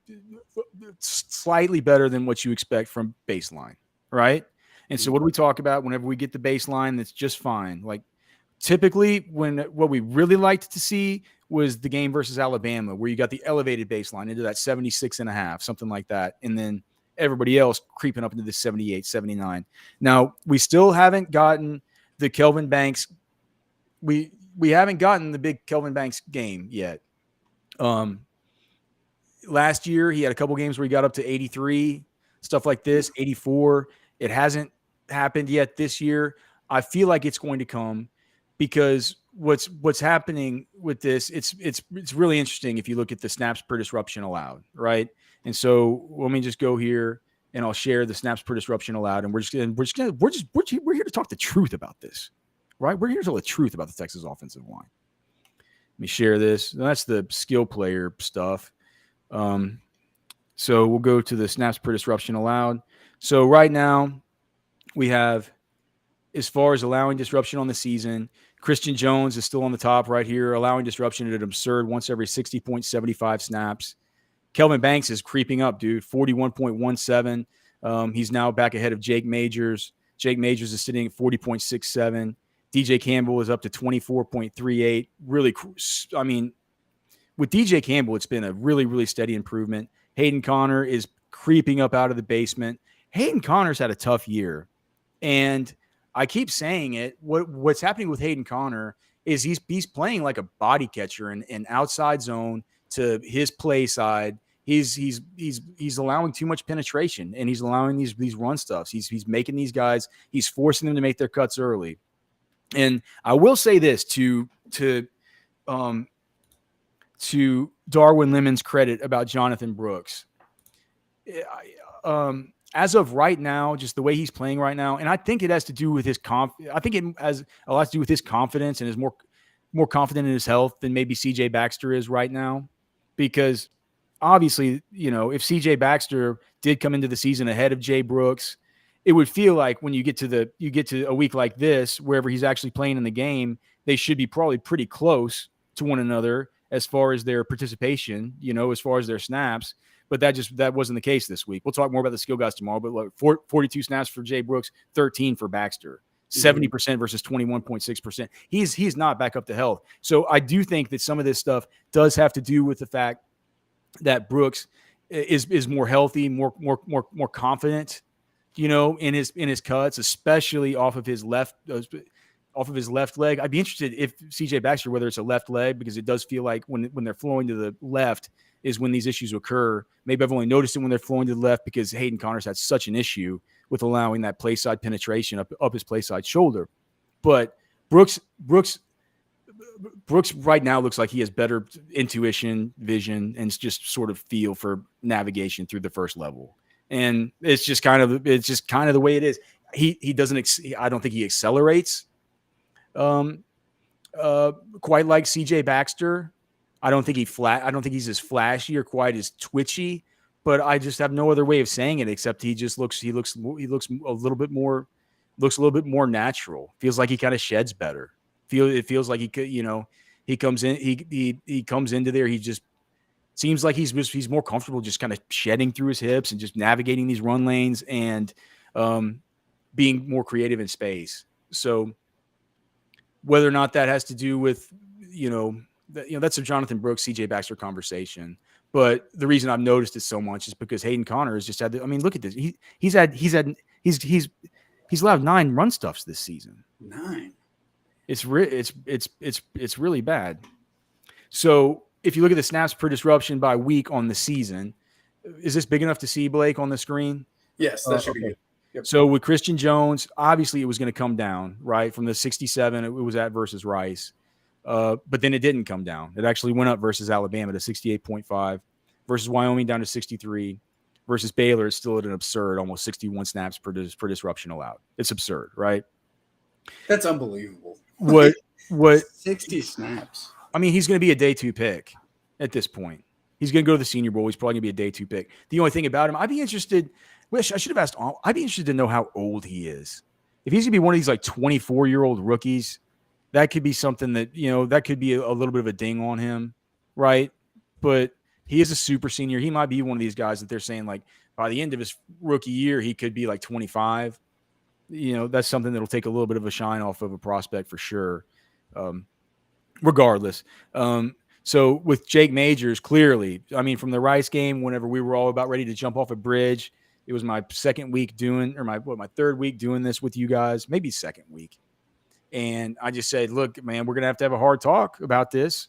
slightly better than what you expect from baseline, right? And so what do we talk about whenever we get the baseline that's just fine? Like typically what we really liked to see was the game versus Alabama, where you got the elevated baseline into that 76.5, something like that. And then everybody else creeping up into the 78, 79. Now, we still haven't gotten the Kelvin Banks. We haven't gotten the big Kelvin Banks game yet. Last year, he had a couple games where he got up to 83, stuff like this, 84. It hasn't happened yet this year. I feel like it's going to come because what's happening with this, it's really interesting if you look at the snaps per disruption allowed, right? And so let me just go here and I'll share the snaps per disruption allowed, and we're here to talk the truth about this, right? We're here to tell the truth about the Texas offensive line. Let me share this. That's the skill player stuff. So we'll go to the snaps per disruption allowed. So right now we have, as far as allowing disruption on the season, Christian Jones is still on the top right here, allowing disruption at an absurd once every 60.75 snaps. Kelvin Banks is creeping up, dude, 41.17. He's now back ahead of Jake Majors. Jake Majors is sitting at 40.67. DJ Campbell is up to 24.38. Really, I mean, with DJ Campbell, it's been a really, really steady improvement. Hayden Connor is creeping up out of the basement. Hayden Connor's had a tough year. And I keep saying it. What's happening with Hayden Connor is he's playing like a body catcher in outside zone to his play side. He's allowing too much penetration, and he's allowing these run stuffs. He's making these guys, he's forcing them to make their cuts early. And I will say this to Darwin Lemon's credit about Jonathan Brooks. As of right now, just the way he's playing right now, and I think it has to do with his I think it has a lot to do with his confidence and is more confident in his health than maybe CJ Baxter is right now. Because obviously, if CJ Baxter did come into the season ahead of Jay Brooks, it would feel like when you get to a week like this, wherever he's actually playing in the game, they should be probably pretty close to one another as far as their participation, as far as their snaps. But that wasn't the case this week. We'll talk more about the skill guys tomorrow. But look, 42 snaps for Jay Brooks, 13 for Baxter, 70% versus 21.6%. He's not back up to health. So I do think that some of this stuff does have to do with the fact that Brooks is more healthy, more confident, in his cuts, especially off of his left leg. I'd be interested if CJ Baxter, whether it's a left leg, because it does feel like when they're flowing to the left is when these issues occur. Maybe I've only noticed it when they're flowing to the left because Hayden Conner's had such an issue with allowing that play side penetration up his play side shoulder. But Brooks right now looks like he has better intuition, vision, and just sort of feel for navigation through the first level. And it's just kind of the way it is. He doesn't. I don't think he accelerates quite like CJ Baxter. I don't think he's as flashy or quite as twitchy, but I just have no other way of saying it except he looks a little bit more natural. Feels like he kind of sheds better. It feels like he could, he comes in, he comes into there. He just seems like he's more comfortable just kind of shedding through his hips and just navigating these run lanes and being more creative in space. So whether or not that has to do with, that's a Jonathan Brooks, CJ Baxter conversation. But the reason I've noticed it so much is because Hayden Conner has just had. Look at this. He's allowed 9 run stuffs this season. 9. It's really bad. So if you look at the snaps per disruption by week on the season, is this big enough to see, Blake, on the screen? Yes, that should be good. Yep. So with Christian Jones, obviously it was going to come down, right? From the 67 it was at versus Rice. But then it didn't come down. It actually went up versus Alabama to 68.5, versus Wyoming down to 63, versus Baylor it's still at an absurd almost 61 snaps per disruption allowed. It's absurd, right? That's unbelievable. What 60 snaps. He's going to be a day 2 pick at this point. He's going to go to the Senior Bowl. He's probably going to be a day 2 pick. The only thing about him, I'd be interested to know how old he is. If he's going to be one of these like 24-year-old rookies, that could be something that, that could be a little bit of a ding on him, right? But he is a super senior. He might be one of these guys that they're saying like by the end of his rookie year, he could be like 25. That's something that'll take a little bit of a shine off of a prospect for sure. Regardless. So with Jake Majors, clearly, from the Rice game, whenever we were all about ready to jump off a bridge, it was my second week my third week doing this with you guys, maybe second week. And I just said, look, man, we're going to have a hard talk about this.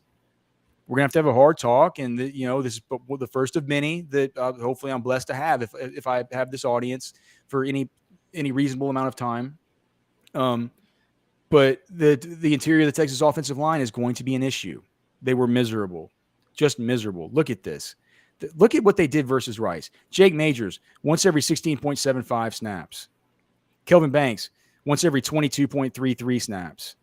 We're going to have a hard talk. And, this is the first of many that hopefully I'm blessed to have if I have this audience for any reasonable amount of time. But the interior of the Texas offensive line is going to be an issue. They were miserable, just miserable. Look at this. Look at what they did versus Rice. Jake Majors, once every 16.75 snaps. Kelvin Banks, once every 22.33 snaps.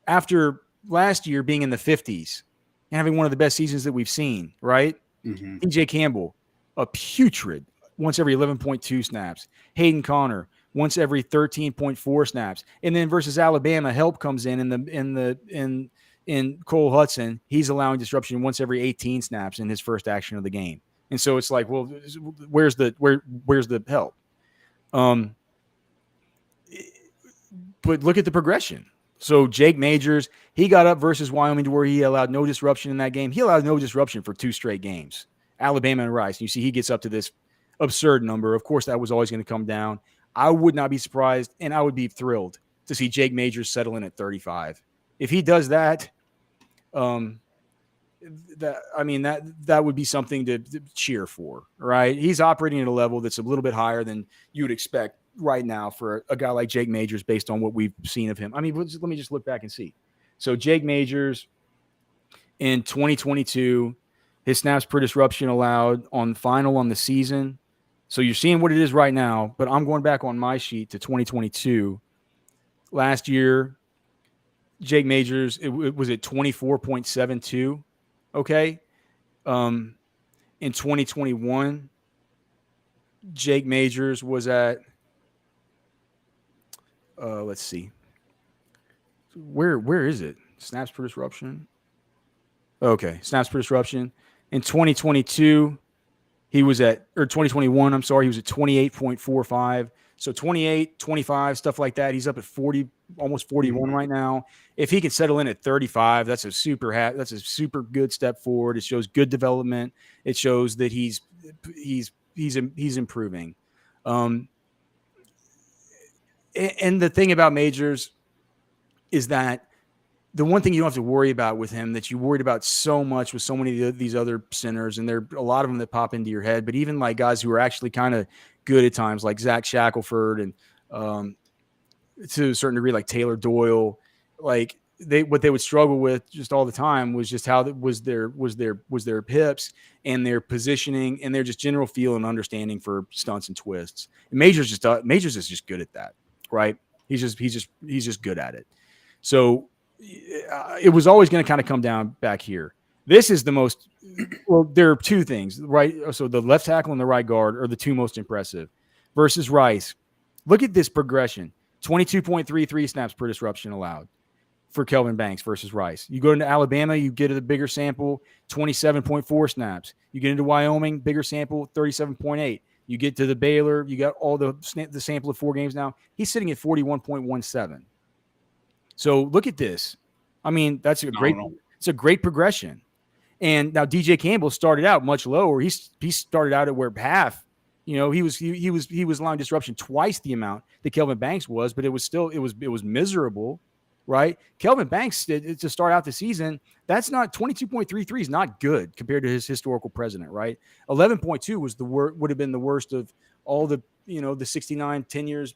After last year being in the 50s and having one of the best seasons that we've seen, right? Mm-hmm. DJ Campbell, a putrid, once every 11.2 snaps. Hayden Conner, once every 13.4 snaps. And then versus Alabama, help comes in Cole Hudson. He's allowing disruption once every 18 snaps in his first action of the game. And so it's like, well, where's the help? But look at the progression. So Jake Majors, he got up versus Wyoming to where he allowed no disruption in that game. He allowed no disruption for 2 straight games. Alabama and Rice. You see he gets up to this absurd number. Of course, that was always going to come down. I would not be surprised, and I would be thrilled to see Jake Majors settle in at 35. If he does that, that would be something to cheer for, right? He's operating at a level that's a little bit higher than you would expect right now for a guy like Jake Majors based on what we've seen of him. Let me just look back and see. So Jake Majors in 2022, his snaps per disruption allowed on the season. So you're seeing what it is right now, but I'm going back on my sheet to 2022. Last year, Jake Majors, it was at 24.72. Okay. In 2021, Jake Majors was at, let's see. where is it? Snaps per disruption. Okay, snaps per disruption. In 2022, he was at, or 2021, I'm sorry, he was at 28.45. So 28, 25, stuff like that. He's up at 40, almost 41 right now. If he can settle in at 35, that's a super good step forward. It shows good development. It shows that he's improving. And the thing about Majors is that the one thing you don't have to worry about with him that you worried about so much with so many of these other centers, and there are a lot of them that pop into your head, but even like guys who are actually kind of good at times, like Zach Shackelford and to a certain degree, like Taylor Doyle, like what they would struggle with just all the time was just how was their hips and their positioning and their just general feel and understanding for stunts and twists. And Majors is just good at that, right? He's just good at it. So it was always going to kind of come down back here. This is the most, well, there are two things, right? So the left tackle and the right guard are the two most impressive versus Rice. Look at this progression. 22.33 snaps per disruption allowed for Kelvin Banks versus Rice. You go into Alabama, you get a bigger sample, 27.4 snaps. You get into Wyoming, bigger sample, 37.8. You get to the Baylor, you got all the sample of 4 games now. He's sitting at 41.17. So look at this. I mean, it's a great progression. And now DJ Campbell started out much lower. He started out at where half, he was allowing disruption twice the amount that Kelvin Banks was, but it was miserable, right? Kelvin Banks to start out the season, that's not 22.33 is not good compared to his historical precedent, right? 11.2 would have been the worst of all the, the 69 tenures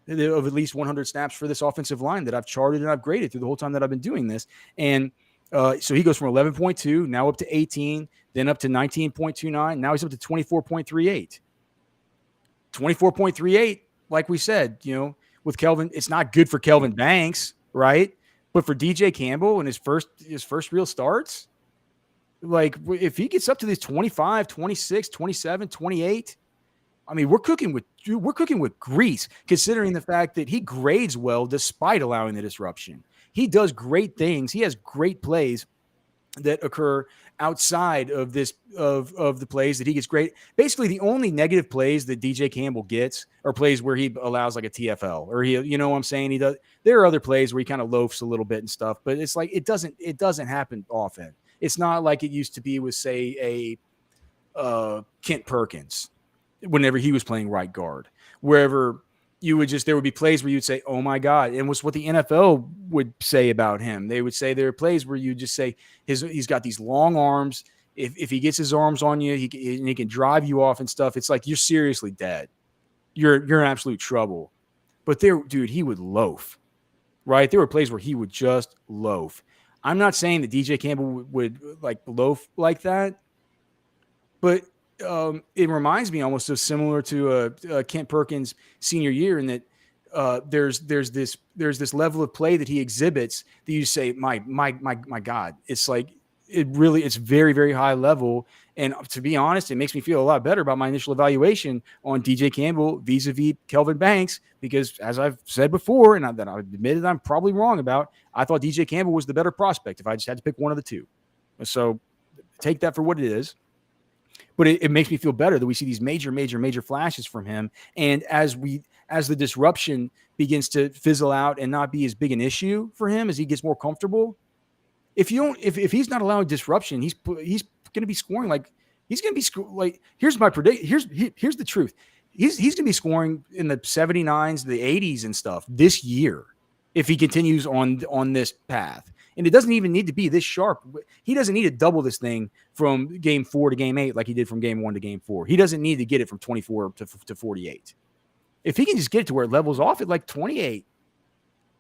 of at least 100 snaps for this offensive line that I've charted and I've graded through the whole time that I've been doing this. And so he goes from 11.2 now up to 18, then up to 19.29. Now he's up to 24.38. 24.38, like we said, with Kelvin, it's not good for Kelvin Banks, right? But for DJ Campbell and his first real starts, like if he gets up to this 25, 26, 27, 28, I mean, we're cooking with grease, considering the fact that he grades well despite allowing the disruption. He does great things. He has great plays that occur outside of this of the plays that he gets great. Basically, the only negative plays that DJ Campbell gets are plays where he allows like a TFL or he, what I'm saying? He does. There are other plays where he kind of loafs a little bit and stuff, but it's like it doesn't happen often. It's not like it used to be with, say, a Kent Perkins whenever he was playing right guard, wherever there would be plays where you'd say, oh my God. And was what the NFL would say about him. They would say there are plays where you just say he's got these long arms. If he gets his arms on you, he can drive you off and stuff. It's like, you're seriously dead. You're in absolute trouble. But he would loaf, right? There were plays where he would just loaf. I'm not saying that DJ Campbell would like loaf like that, but it reminds me almost of similar to Kent Perkins' senior year in that there's this level of play that he exhibits that you say, my God, it's like it's very, very high level. And to be honest, it makes me feel a lot better about my initial evaluation on DJ Campbell vis-a-vis Kelvin Banks, because as I've said before, and that I've admitted I'm probably wrong about, I thought DJ Campbell was the better prospect if I just had to pick one of the two. So take that for what it is. But it makes me feel better that we see these major flashes from him. And as the disruption begins to fizzle out and not be as big an issue for him as he gets more comfortable, if he's not allowing disruption, he's going to be scoring here's my prediction. Here's the truth. He's going to be scoring in the 79s, the 80s and stuff this year if he continues on this path. And it doesn't even need to be this sharp. He doesn't need to double this thing from game 4 to game 8 like he did from game 1 to game 4. He doesn't need to get it from 24 to 48. If he can just get it to where it levels off at like 28,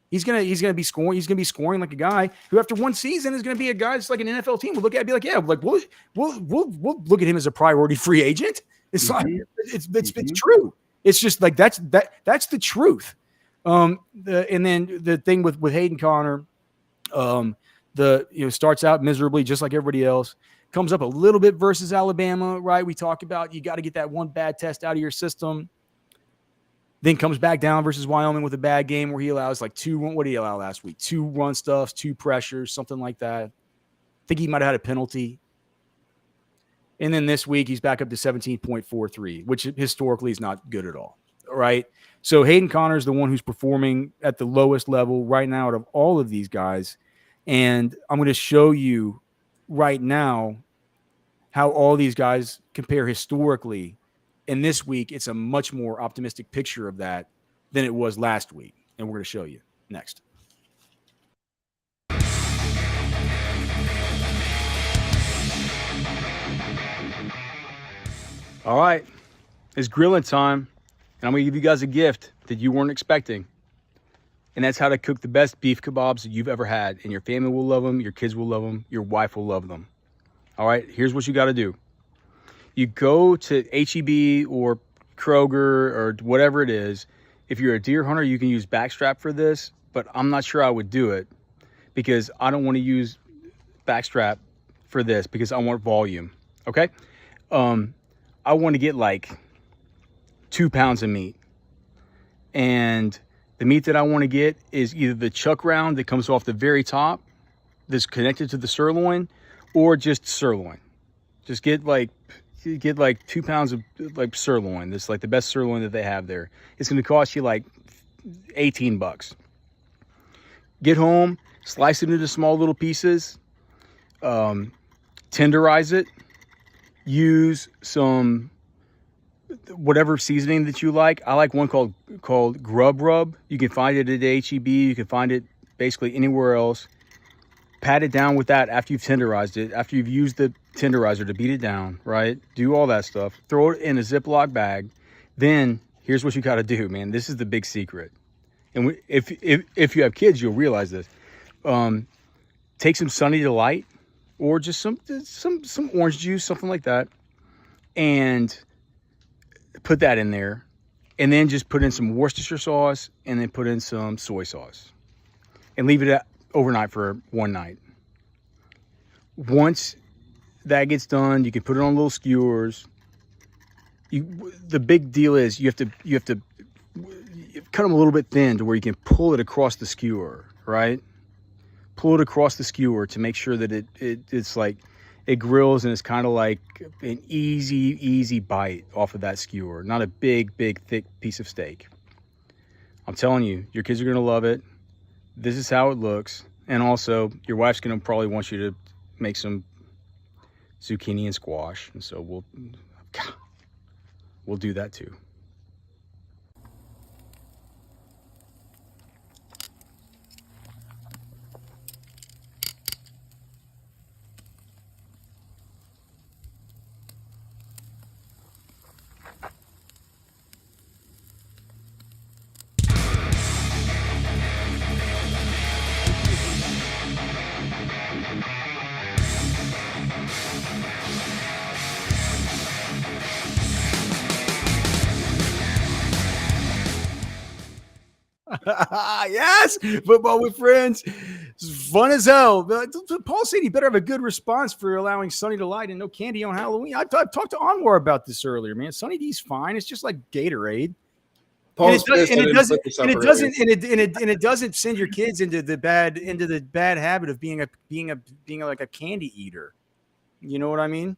he's gonna be scoring. He's gonna be scoring like a guy who, after one season, is gonna be a guy that's like an NFL team will look at it and be like, yeah, like we'll look at him as a priority free agent. It's like it's true. It's just like that's the truth. And then the thing with Hayden Connor. Starts out miserably just like everybody else, comes up a little bit versus Alabama, right? We talk about you got to get that one bad test out of your system. Then comes back down versus Wyoming with a bad game where he allows like what did he allow last week? 2 run stuffs, 2 pressures, something like that. I think he might have had a penalty. And then this week, he's back up to 17.43, which historically is not good at all. Right? So Hayden Conner is the one who's performing at the lowest level right now out of all of these guys. And I'm going to show you right now how all these guys compare historically. And this week, it's a much more optimistic picture of that than it was last week. And we're going to show you next. All right. It's grilling time. And I'm going to give you guys a gift that you weren't expecting. And that's how to cook the best beef kebabs that you've ever had. And your family will love them. Your kids will love them. Your wife will love them. All right. Here's what you got to do. You go to H-E-B or Kroger or whatever it is. If you're a deer hunter, you can use backstrap for this, but I'm not sure I would do it because I don't want to use backstrap for this because I want volume. Okay. I want to get like 2 pounds of meat, and the meat that I want to get is either the chuck round that comes off the very top that's connected to the sirloin, or just sirloin. Just get like 2 pounds of like sirloin. That's like the best sirloin that they have there. It's going to cost you like $18. Get home, slice it into small little pieces, tenderize it, use some whatever seasoning that you like. I like one called Grub Rub. You can find it at H-E-B. You can find it basically anywhere else. Pat it down with that after you've tenderized it, after you've used the tenderizer to beat it down, right? Do all that stuff. Throw it in a Ziploc bag. Then here's what you got to do, man. This is the big secret. And if you have kids, you'll realize this. Take some Sunny Delight or just some orange juice, something like that, and put that in there. And then just put in some Worcestershire sauce and then put in some soy sauce. And leave it overnight for one night. Once that gets done, you can put it on little skewers. The big deal is you have to cut them a little bit thin to where you can pull it across the skewer, right? Pull it across the skewer to make sure that it's like it grills and it's kind of like an easy bite off of that skewer, not a big thick piece of steak. I'm telling you, your kids are gonna love it. This is how it looks. And also, your wife's going to probably want you to make some zucchini and squash. And so we'll do that too. Yes, football with friends. It's fun as hell. Paul said he better have a good response for allowing Sunny Delight and no candy on Halloween. I talked to Anwar about this earlier, man. Sunny D's fine. It's just like Gatorade. And it doesn't send your kids into the bad habit of being like a candy eater. You know what I mean?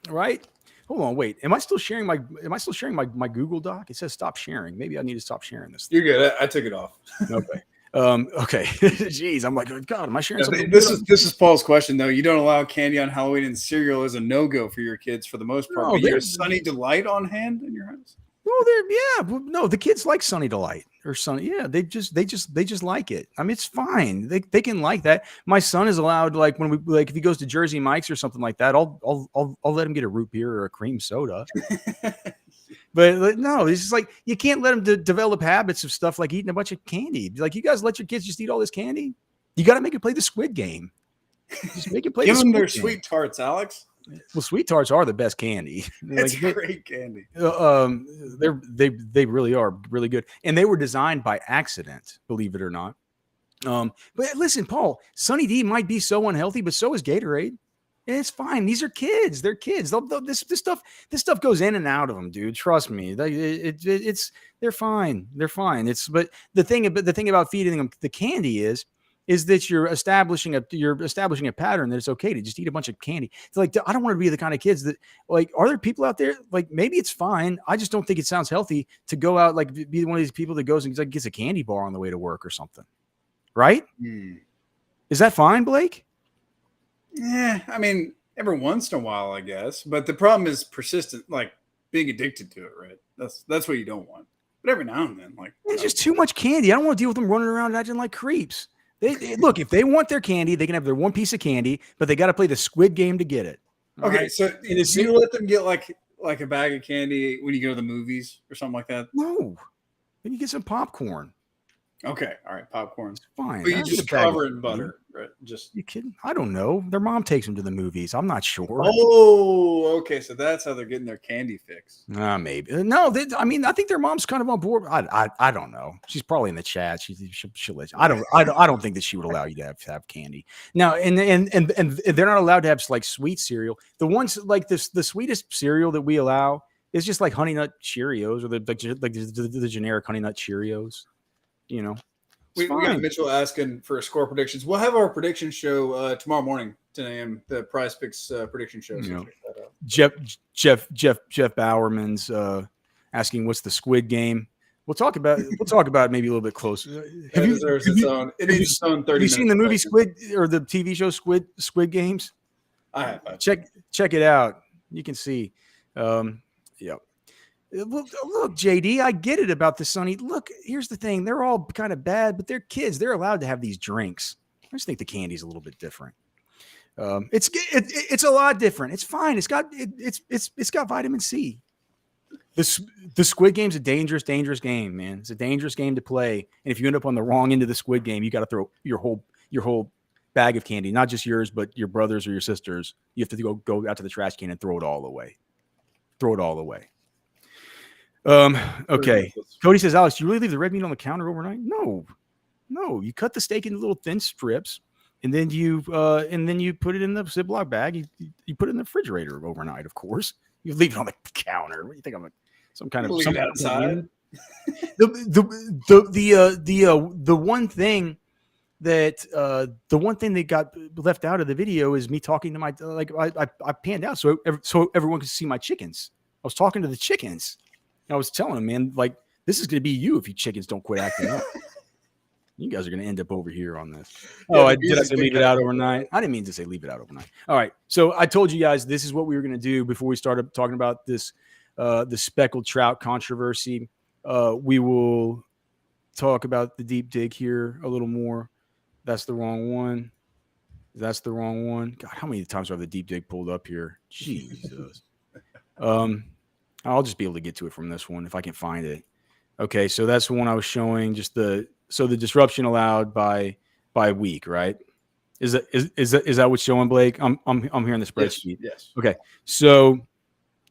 Right? Hold on, wait. Am I still sharing my Google Doc? It says stop sharing. Maybe I need to stop sharing this. You're good. I took it off. Okay. Okay. Jeez, I'm like, God, am I sharing something? This is Paul's question though. You don't allow candy on Halloween, and cereal is a no-go for your kids for the most part. No, there's Sunny Delight on hand in your house. No, the kids like Sunny Delight or Sunny. Yeah, they just like it. I mean, it's fine. They can like that. My son is allowed, like when if he goes to Jersey Mike's or something like that, I'll let him get a root beer or a cream soda. But no, it's just like you can't let them develop habits of stuff like eating a bunch of candy. Like, you guys let your kids just eat all this candy? You got to make it play the Squid Game. Just make it play. Give them their sweet tarts, Alex. Well, sweet tarts are the best candy. It's great candy. They really are really good, and they were designed by accident, believe it or not. But listen, Paul, Sunny D might be so unhealthy, but so is Gatorade. It's fine. These are kids. They're kids. This stuff goes in and out of them, dude. Trust me. They're fine. They're fine. But the thing about feeding them the candy is that you're establishing a pattern that it's okay to just eat a bunch of candy. It's like, I don't want to be the kind of kids that, like, are there people out there, like, maybe it's fine. I just don't think it sounds healthy to go out, like, be one of these people that goes and, like, gets a candy bar on the way to work or something. Right? Is that fine, Blake? Yeah, I mean, every once in a while, I guess. But the problem is persistent, like being addicted to it, right? That's what you don't want. But every now and then, like, it's just too much candy. I don't want to deal with them running around acting like creeps. Look, if they want their candy, they can have their one piece of candy, but they got to play the Squid Game to get it. Okay, right? so do you let them get like a bag of candy when you go to the movies or something like that? No. Then you get some popcorn. Okay, all right, popcorn. It's fine. But you just cover it in butter, right? Just you kidding? I don't know. Their mom takes them to the movies. I'm not sure. Oh, okay. So that's how they're getting their candy fix. Maybe. No, I think their mom's kind of on board. I don't know. She's probably in the chat. She'll let you. I don't think that she would allow you to have candy. Now, and they're not allowed to have like sweet cereal. The ones like the sweetest cereal that we allow is just like Honey Nut Cheerios or the generic Honey Nut Cheerios. You know, we got Mitchell asking for score predictions. We'll have our prediction show tomorrow morning, 10 a.m. The Prize Picks prediction show. So Jeff Bowerman's asking what's the Squid Game. We'll talk about it maybe a little bit closer. It needs its own 30 Have you seen the movie Squid or the TV show Squid Games? I have. Check it out. You can see. Yeah. Look, JD, I get it about the Sunny. Look, here's the thing. They're all kind of bad, but they're kids. They're allowed to have these drinks. I just think the candy's a little bit different. It's a lot different. It's fine. It's got vitamin C. The Squid Game's a dangerous game, man. It's a dangerous game to play. And if you end up on the wrong end of the Squid Game, you got to throw your whole bag of candy, not just yours, but your brother's or your sister's. You have to go out to the trash can and throw it all away. Okay. Cody says, Alex, do you really leave the red meat on the counter overnight? No. You cut the steak into little thin strips, and then you put it in the Ziploc bag. You put it in the refrigerator overnight. Of course, you leave it on the counter. What do you think? I'm some kind of outside. The one thing that got left out of the video is me talking to my I panned out so everyone could see my chickens. I was talking to the chickens. I was telling them, man, like, this is going to be you if you chickens don't quit acting up. You guys are going to end up over here on this. Did I say leave it out overnight? I didn't mean to say leave it out overnight. All right. So I told you guys this is what we were going to do before we started talking about this, the speckled trout controversy. We will talk about the deep dig here a little more. That's the wrong one. God, how many times do I have the deep dig pulled up here? Jesus. I'll just be able to get to it from this one if I can find it. Okay, so that's the one I was showing. The disruption allowed by week, right? Is that what's showing, Blake? I'm hearing the spreadsheet. Yes. Okay, so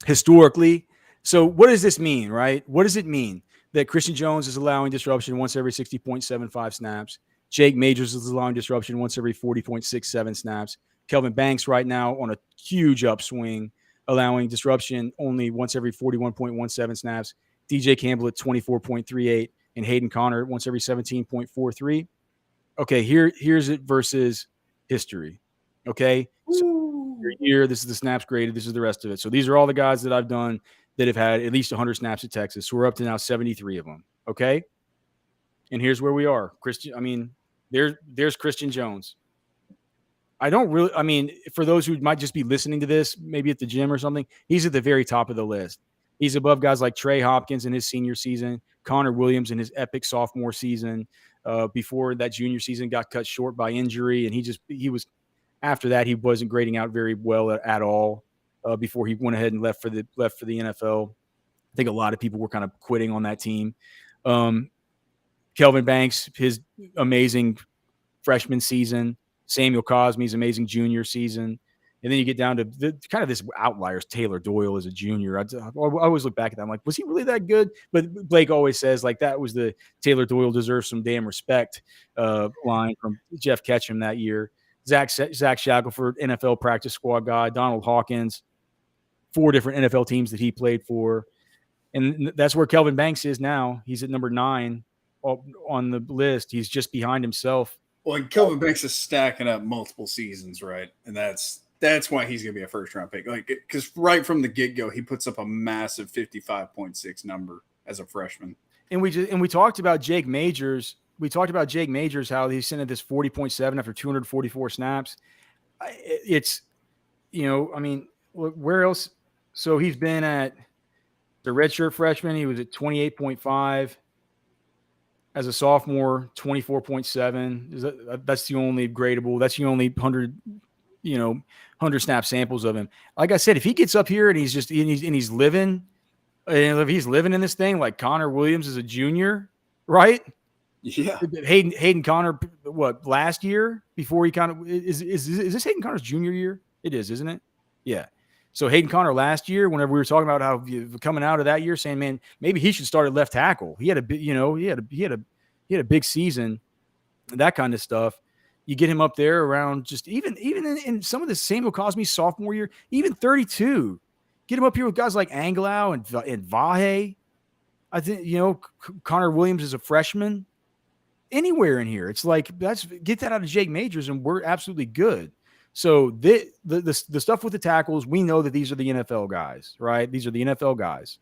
historically, what does this mean, right? What does it mean that Christian Jones is allowing disruption once every 60.75 snaps? Jake Majors is allowing disruption once every 40.67 snaps. Kelvin Banks right now on a huge upswing, allowing disruption only once every 41.17 snaps. DJ Campbell at 24.38 and Hayden Connor once every 17.43. Okay, here's it versus history. Okay, so here, this is the snaps graded. This is the rest of it. So these are all the guys that I've done that have had at least 100 snaps at Texas. So we're up to now 73 of them. Okay, and here's where we are. There's Christian Jones. For those who might just be listening to this, maybe at the gym or something, he's at the very top of the list. He's above guys like Trey Hopkins in his senior season, Connor Williams in his epic sophomore season. Before that junior season got cut short by injury, and he was after that he wasn't grading out very well at all. Before he went ahead and left for the NFL, I think a lot of people were kind of quitting on that team. Kelvin Banks, his amazing freshman season. Samuel Cosme's amazing junior season. And then you get down to this outliers. Taylor Doyle as a junior. I always look back at that. I'm like, was he really that good? But Blake always says, like, that was the Taylor Doyle deserves some damn respect line from Jeff Ketchum that year. Zach Shackelford, NFL practice squad guy. Donald Hawkins, 4 different NFL teams that he played for. And that's where Kelvin Banks is now. He's at number 9 on the list. He's just behind himself. Well, and Kelvin Banks is stacking up multiple seasons, right? And that's why he's going to be a first-round pick. Like, because right from the get-go, he puts up a massive 55.6 number as a freshman. And we talked about Jake Majors. We talked about Jake Majors, how he's sitting at this 40.7 after 244 snaps. It's, I mean, where else? So he's been at the redshirt freshman. He was at 28.5. As a sophomore, 24.7. That's the only gradable. That's the only 100 snap samples of him. Like I said, if he gets up here and he's living, and if he's living in this thing like Connor Williams is a junior, right? Yeah. Hayden Connor, what, last year before he kind of is this Hayden Connor's junior year? It is, isn't it? Yeah. So Hayden Connor last year, whenever we were talking about how coming out of that year, saying, man, maybe he should start at left tackle. He had a big season, that kind of stuff. You get him up there around just even in some of the Samuel Cosme's sophomore year, even 32. Get him up here with guys like Anglau and Vahe. I think, Connor Williams is a freshman. Anywhere in here, it's like get that out of Jake Majors, and we're absolutely good. So the stuff with the tackles, we know that these are the NFL guys, right? These are the NFL guys.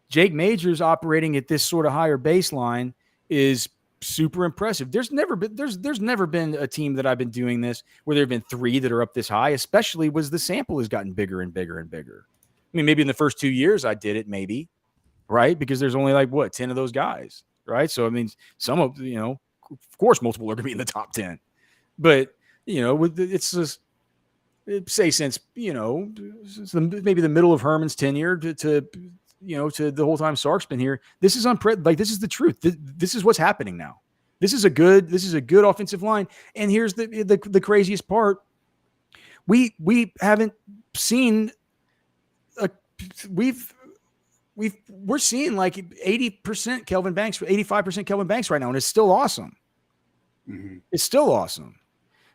Jake Majors operating at this sort of higher baseline is super impressive. There's never been a team that I've been doing this where there have been 3 that are up this high, especially as the sample has gotten bigger and bigger and bigger. I mean, maybe in the first 2 years I did it, maybe, right? Because there's only 10 of those guys, right? So I mean, some of of course, multiple are going to be in the top 10, but it's just say since maybe the middle of Herman's tenure to the whole time Sark's been here. This is this is the truth. This is what's happening now. This is a good offensive line. And here's the craziest part. We haven't seen we're seeing like 80% Kelvin Banks, 85% Kelvin Banks right now, and it's still awesome. Mm-hmm. It's still awesome.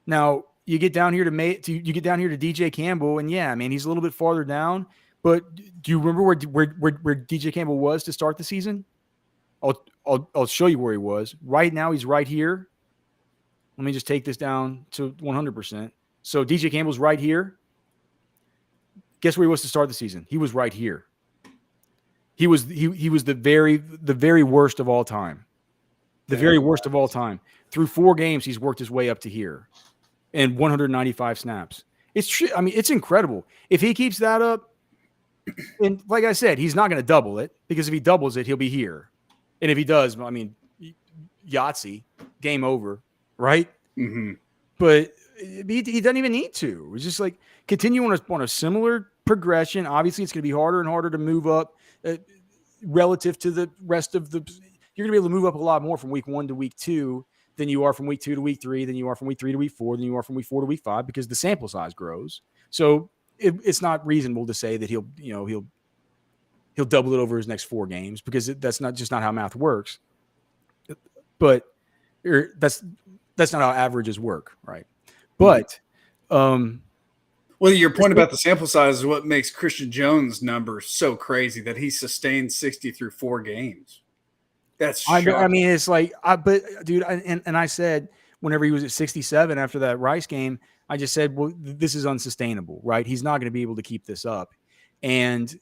Now you get down here to DJ Campbell, and yeah, man, he's a little bit farther down. But do you remember where DJ Campbell was to start the season? I'll show you where he was. Right now, he's right here. Let me just take this down to 100%. So DJ Campbell's right here. Guess where he was to start the season? He was right here. He was the very worst of all time. The very worst of all time. Through 4 games, he's worked his way up to here, and 195 snaps. It's incredible. If he keeps that up, and like I said, he's not going to double it, because if he doubles it, he'll be here. And if he does, I mean, Yahtzee, game over, right? Mm-hmm. But he doesn't even need to. It's just like continue on a similar progression. Obviously, it's going to be harder and harder to move up relative to the rest of the. You're going to be able to move up a lot more from week 1 to week 2 than you are from week 2 to week 3, than you are from week 3 to week 4, than you are from week 4 to week 5, because the sample size grows. So it's not reasonable to say that he'll double it over his next 4 games, because that's not how math works. But that's not how averages work, right? But well, your point about the sample size is what makes Christian Jones' number so crazy, that he sustained 60 through 4 games. That's shocking. I mean, it's like, but dude, and I said whenever he was at 67 after that Rice game, I just said, well, this is unsustainable, right? He's not going to be able to keep this up. And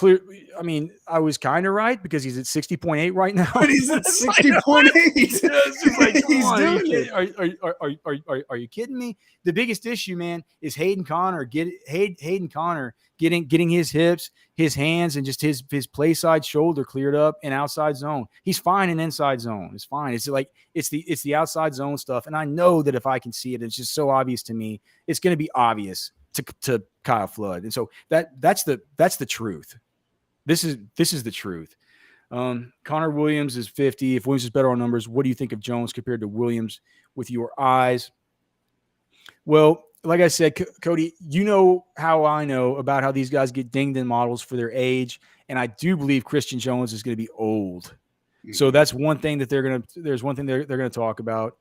I mean, I was kind of right, because he's at 60.8 right now. But he's at 60.8. It's just like, he's doing it. Are you kidding me? The biggest issue, man, is Hayden Connor getting his hips, his hands, and just his play side shoulder cleared up in outside zone. He's fine in inside zone. It's fine. It's like it's the outside zone stuff. And I know that if I can see it, it's just so obvious to me. It's going to be obvious to Kyle Flood. And so that's the truth. This is the truth. Connor Williams is 50. If Williams is better on numbers, what do you think of Jones compared to Williams with your eyes? Well, like I said, Cody, you know how I know about how these guys get dinged in models for their age, and I do believe Christian Jones is going to be old. So that's one thing that there's one thing they're going to talk about.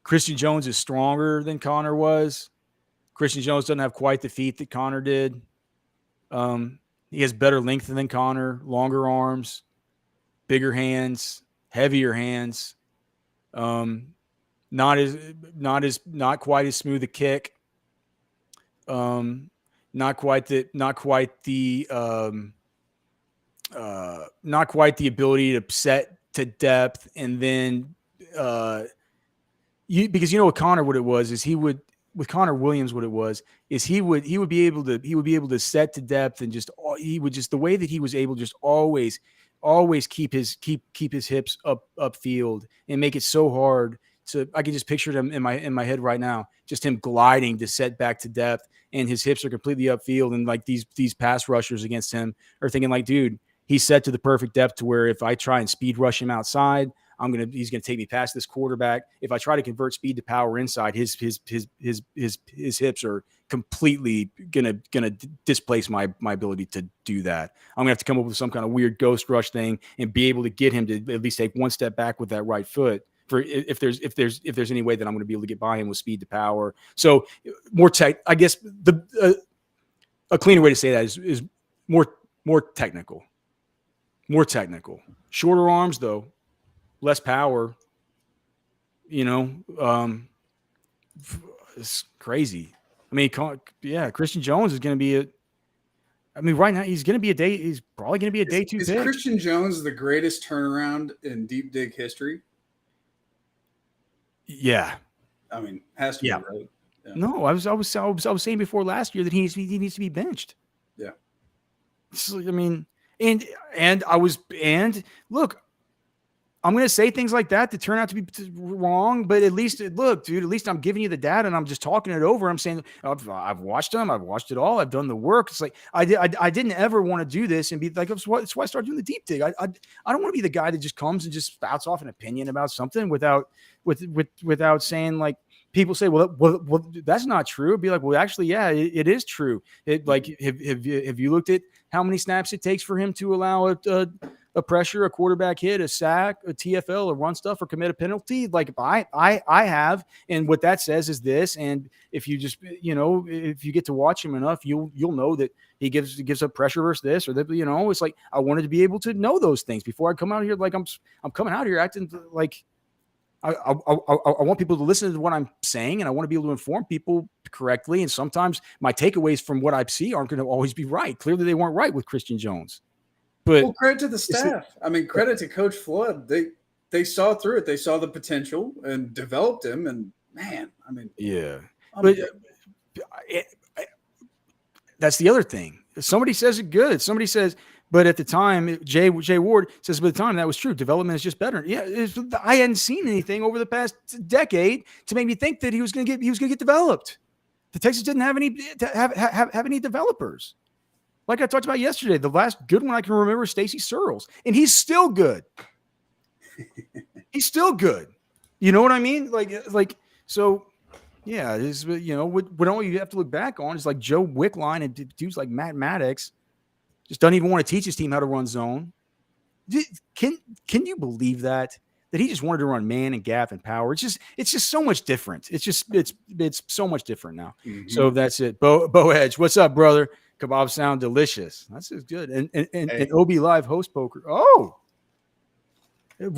Christian Jones is stronger than Connor was. Christian Jones doesn't have quite the feet that Connor did. He has better length than Connor, longer arms, bigger hands, heavier hands. Not quite as smooth a kick. Not quite the ability to set to depth, and then because with Connor, what it was is with Connor Williams, what it was is he would be able to set to depth, and the way that he was able to just always keep his hips up field and make it so hard. So I can just picture him in my head right now, just him gliding to set back to depth, and his hips are completely upfield. And like these pass rushers against him are thinking like, dude, he's set to the perfect depth to where if I try and speed rush him outside, he's gonna take me past this quarterback. If I try to convert speed to power inside, his hips are completely gonna displace my ability to do that. I'm gonna have to come up with some kind of weird ghost rush thing and be able to get him to at least take one step back with that right foot. For if there's any way that I'm going to be able to get by him with speed to power. So more tech, I guess a cleaner way to say that is more technical. More technical. Shorter arms though, less power. It's crazy. I mean, Christian Jones is going to be right now he's going to be he's probably going to be a day 2 Is pick. Christian Jones the greatest turnaround in deep dig history? Yeah, I mean, has to be, right? Yeah. No, I was saying before last year that he needs to be benched. Yeah. So, I mean, and look, I'm going to say things like that turn out to be wrong, but at least I'm giving you the data and I'm just talking it over. I'm saying I've watched them, I've watched it all, I've done the work. It's like I didn't ever want to do this and be like, that's why I started doing the deep dig. I don't want to be the guy that just comes and just spouts off an opinion about something without saying, like, people say, well, that's not true. It'd be like, well, actually, yeah, it is true. Have you looked at how many snaps it takes for him to allow a pressure, a quarterback hit, a sack, a TFL, a run stuff, or commit a penalty? Like, I have, and what that says is this. And if you just, if you get to watch him enough, you'll know that he gives up pressure versus this or that. It's like I wanted to be able to know those things before I come out here. Like I'm coming out here acting like I want people to listen to what I'm saying, and I want to be able to inform people correctly. And sometimes my takeaways from what I see aren't going to always be right. Clearly, they weren't right with Christian Jones. But credit to the staff. Credit to Coach Flood. They saw through it. They saw the potential and developed him. And man, yeah. But that's the other thing. Somebody says it good. Somebody says, but at the time, Jay Ward says, by the time that was true, development is just better. Yeah, I hadn't seen anything over the past decade to make me think that he was going to get developed. The Texans didn't have any developers. Like I talked about yesterday, the last good one I can remember is Stacey Searles, and he's still good. He's still good. You know what I mean? Like so. Yeah, this, what all you have to look back on is like Joe Wickline and dudes like Matt Maddox just don't even want to teach his team how to run zone. Can you believe that he just wanted to run man and gap and power? It's just so much different. It's so much different now. Mm-hmm. So that's it. Bo Edge, what's up, brother? Kebabs sound delicious. That's just good. And OB Live host poker. Oh, hey,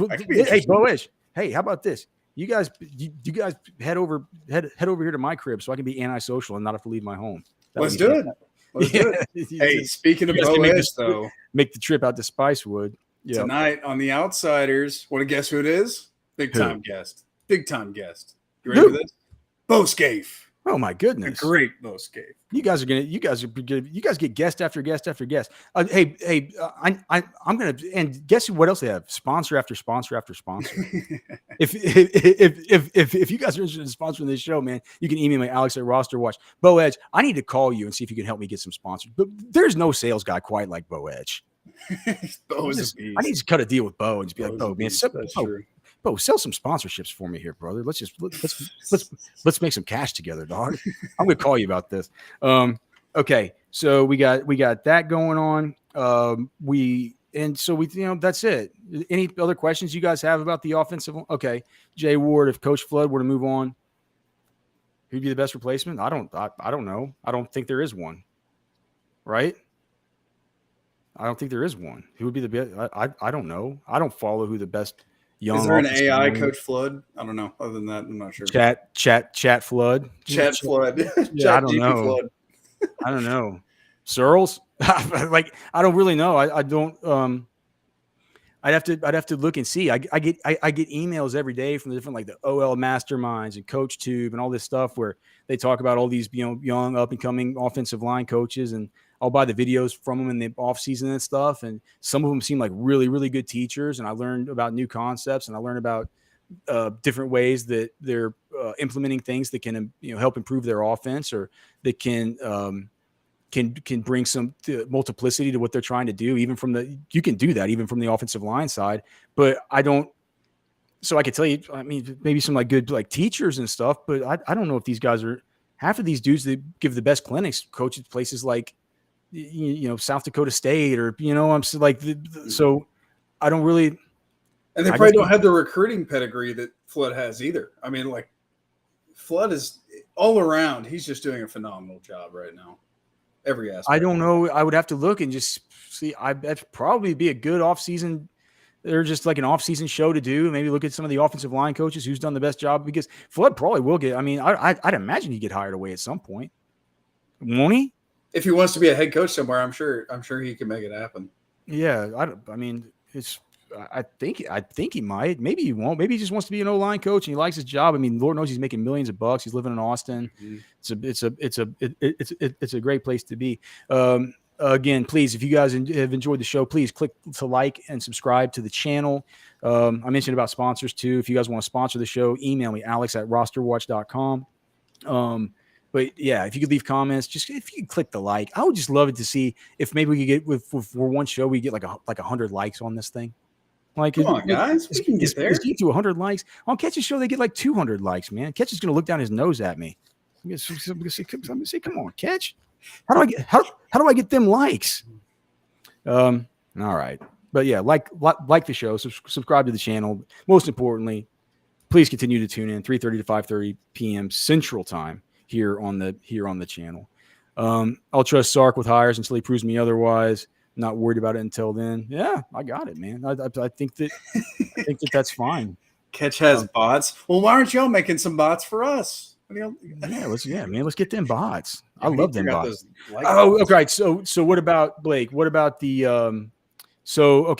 Bo Edge. Hey, how about this? You guys head over here to my crib so I can be antisocial and not have to leave my home. Let's do it. Hey, speaking of Bo Edge, though, make the trip out to Spicewood tonight on the Outsiders. Want to guess who it is? Big time guest. You ready for this? Bo Scaife. Oh my goodness! A great Bo Scaife. You guys get guest after guest after guest. I'm gonna, and guess what else they have? Sponsor after sponsor after sponsor. if you guys are interested in sponsoring this show, man, you can email me Alex@RosterWatch. Bo Edge, I need to call you and see if you can help me get some sponsors. But there's no sales guy quite like Bo Edge. I need to cut a deal with Bo and just be like, Bo, man, Bo, sell some sponsorships for me here, brother. Let's make some cash together, dog. I'm gonna call you about this. Okay, so we got that going on. And so that's it. Any other questions you guys have about the offensive? Okay, Jay Ward, if Coach Flood were to move on, who'd be the best replacement? I don't know. I don't think there is one. Right? I don't think there is one. Who would be the best? I don't know. I don't follow who the best young. Is there an AI Coach Flood? I don't know. Other than that, I'm not sure. Chat Flood. Chat Flood. Yeah, I don't know. Flood. I don't know. Searles? Like, I don't really know. I don't. I'd have to look and see. I get emails every day from the different, like the OL masterminds and Coach Tube and all this stuff where they talk about all these young up and coming offensive line coaches, and I'll buy the videos from them in the off season and stuff. And some of them seem like really, really good teachers. And I learned about new concepts, and I learned about different ways that they're implementing things that can help improve their offense, or that can bring some multiplicity to what they're trying to do. You can do that even from the offensive line side, but I don't. So I could tell you, I mean, maybe some like good like teachers and stuff, but I don't know if these guys are half of these dudes that give the best clinics coach at places like, South Dakota State, or, I'm like, so I don't really. And they probably don't have the recruiting pedigree that Flood has either. I mean, like, Flood is all around. He's just doing a phenomenal job right now. Every aspect. I don't know. I would have to look and just see. That'd probably be a good offseason. They're just like an offseason show to do. Maybe look at some of the offensive line coaches who's done the best job, because Flood probably will get. I mean, I'd imagine he'd get hired away at some point, won't he? If he wants to be a head coach somewhere, I'm sure he can make it happen. Yeah, I mean, I think he might. Maybe he won't. Maybe he just wants to be an O-line coach and he likes his job. I mean, Lord knows he's making millions of bucks. He's living in Austin. Mm-hmm. It's a great place to be. Again, please, if you guys have enjoyed the show, please click to like and subscribe to the channel. I mentioned about sponsors too. If you guys want to sponsor the show, email me, alex@rosterwatch.com. But yeah, if you could leave comments, just if you could click the like, I would just love it to see if maybe we could get with one show, we get like 100 likes on this thing. Like, come on, guys, we can get there. To 100 likes on Ketch's show, they get like 200 likes. Man, Ketch is gonna look down his nose at me. I'm gonna say, come on, Ketch. How do I get them likes? All right, but yeah, like the show, subscribe to the channel. Most importantly, please continue to tune in 3:30 to 5:30 p.m. Central Time here on the channel. I'll trust Sark with hires until he proves me otherwise. Not worried about it until then. Yeah, I got it, man. I think that's fine. Ketch has bots. Well, why aren't y'all making some bots for us? Let's get them bots. I love them bots. Okay. So what about Blake? What about the so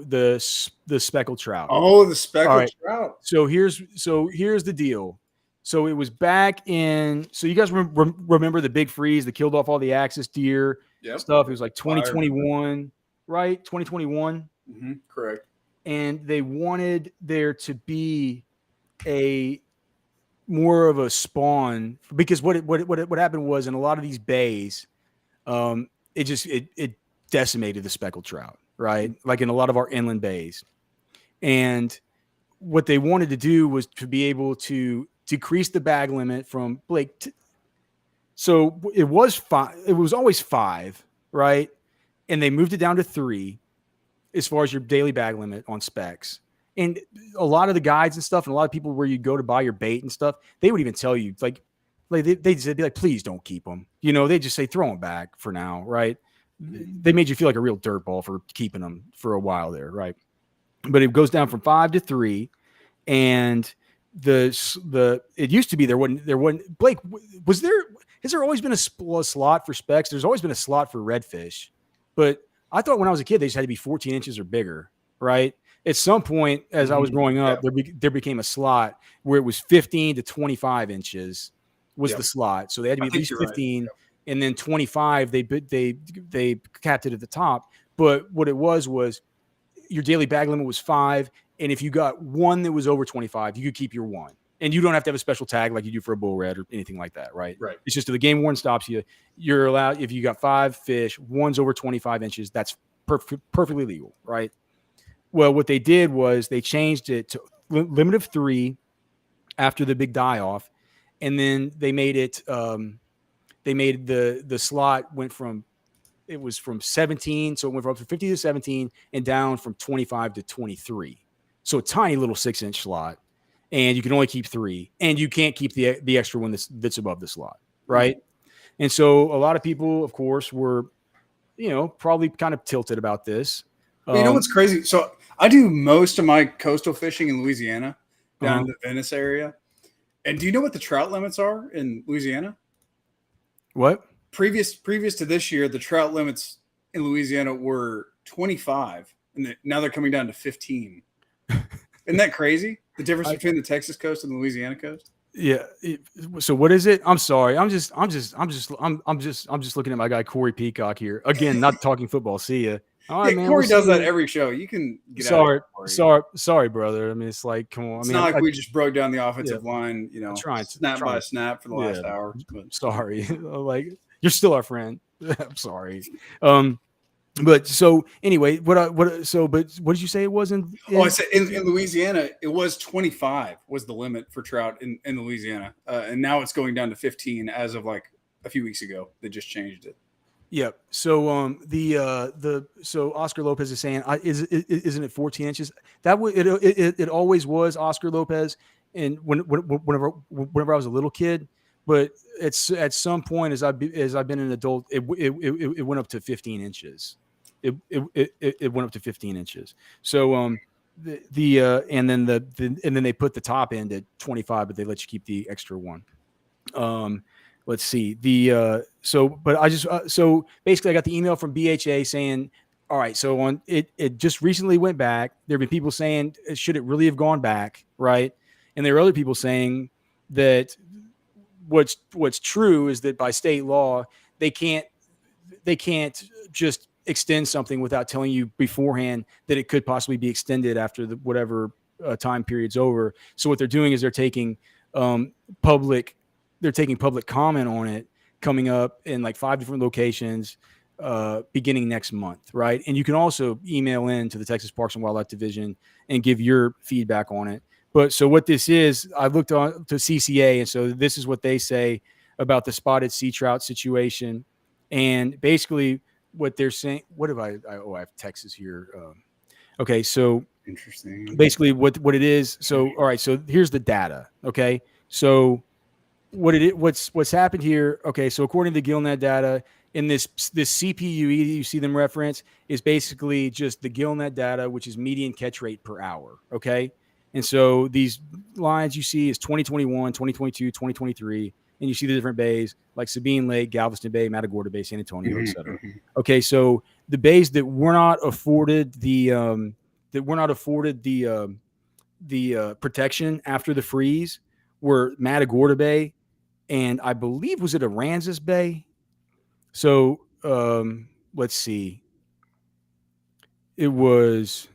the speckled trout? Oh, the speckled trout. So here's the deal. So it was back in. So you guys remember the big freeze that killed off all the axis deer stuff? It was like 2021, right? 2021. Mm-hmm, correct. And they wanted there to be more of a spawn, because what happened was, in a lot of these bays, it decimated the speckled trout, right? Like in a lot of our inland bays. And what they wanted to do was to be able to decrease the bag limit from so it was 5. It was always 5, right? And they moved it down to 3 as far as your daily bag limit on specs. And a lot of the guides and stuff, and a lot of people where you go to buy your bait and stuff, they would even tell you, like they'd be like, please don't keep them. They just say throw them back for now, right? They made you feel like a real dirtball for keeping them for a while there, right? But it goes down from 5 to 3, and it used to be there wasn't Blake, has there always been a slot for specs? There's always been a slot for redfish, but I thought when I was a kid they just had to be 14 inches or bigger, right? At some point, as I was growing up, there became a slot where it was 15 to 25 inches was the slot. So they had to be at least 15, and then 25 they capped it at the top. But what it was your daily bag limit was 5, and if you got one that was over 25, you could keep your one, and you don't have to have a special tag like you do for a bull red or anything like that, right? Right. It's just if the game warden stops you, you're allowed. If you got 5 fish, one's over 25 inches, that's perfectly legal, right? Well, what they did was they changed it to limit of 3 after the big die off, and then they made it. They made the slot went from it was from 17. So it went from 50 to 17 and down from 25 to 23. So a tiny little 6-inch slot, and you can only keep 3, and you can't keep the extra one that's above the slot. Right. And so a lot of people, of course, were, probably kind of tilted about this. You know what's crazy? So I do most of my coastal fishing in Louisiana, down in the Venice area. And do you know what the trout limits are in Louisiana? What? Previous to this year, the trout limits in Louisiana were 25, and now they're coming down to 15. Isn't that crazy? The difference between the Texas coast and the Louisiana coast? Yeah. So what is it? I'm sorry. I'm just looking at my guy Corey Peacock here again. Not talking football. See ya. All right, man. Corey does that every show. You can get sorry, brother. I mean, it's like, come on. It's not like we just broke down the offensive line, trying snap by snap for the last hour. But. Sorry, like you're still our friend. I'm sorry. But so anyway, but what did you say it was in? I said in Louisiana, it was 25 was the limit for trout in Louisiana, and now it's going down to 15 as of like a few weeks ago. They just changed it. Yep. So so Oscar Lopez is saying, isn't it 14 inches? That it always was Oscar Lopez, and whenever I was a little kid, but it's at some point as I've been an adult, it went up to 15 inches. It went up to 15 inches. So and then they put the top end at 25, but they let you keep the extra one. Let's see so basically I got the email from BHA saying, all right, so on it just recently went back. There have been people saying, should it really have gone back? Right. And there are other people saying that what's true is that by state law, they can't just extend something without telling you beforehand that it could possibly be extended after the whatever time period's over. So what they're doing is they're taking public comment on it coming up in like 5 different locations beginning next month, right? And you can also email in to the Texas Parks and Wildlife Division and give your feedback on it. But so what this is, I looked on to CCA, and so this is what they say about the spotted sea trout situation. And basically what they're saying, what have I have Texas here. Okay, so interesting. Basically what it is. So, all right, so here's the data. Okay. So what's happened here. Okay. So according to the GillNet data in this CPUE that you see them reference is basically just the GillNet data, which is median catch rate per hour. Okay. And so these lines you see is 2021, 2022, 2023. And you see the different bays like Sabine Lake, Galveston Bay, Matagorda Bay, San Antonio, et cetera. Okay, so the bays that were not afforded the protection after the freeze were Matagorda Bay, and I believe was it Aransas Bay. So let's see, it was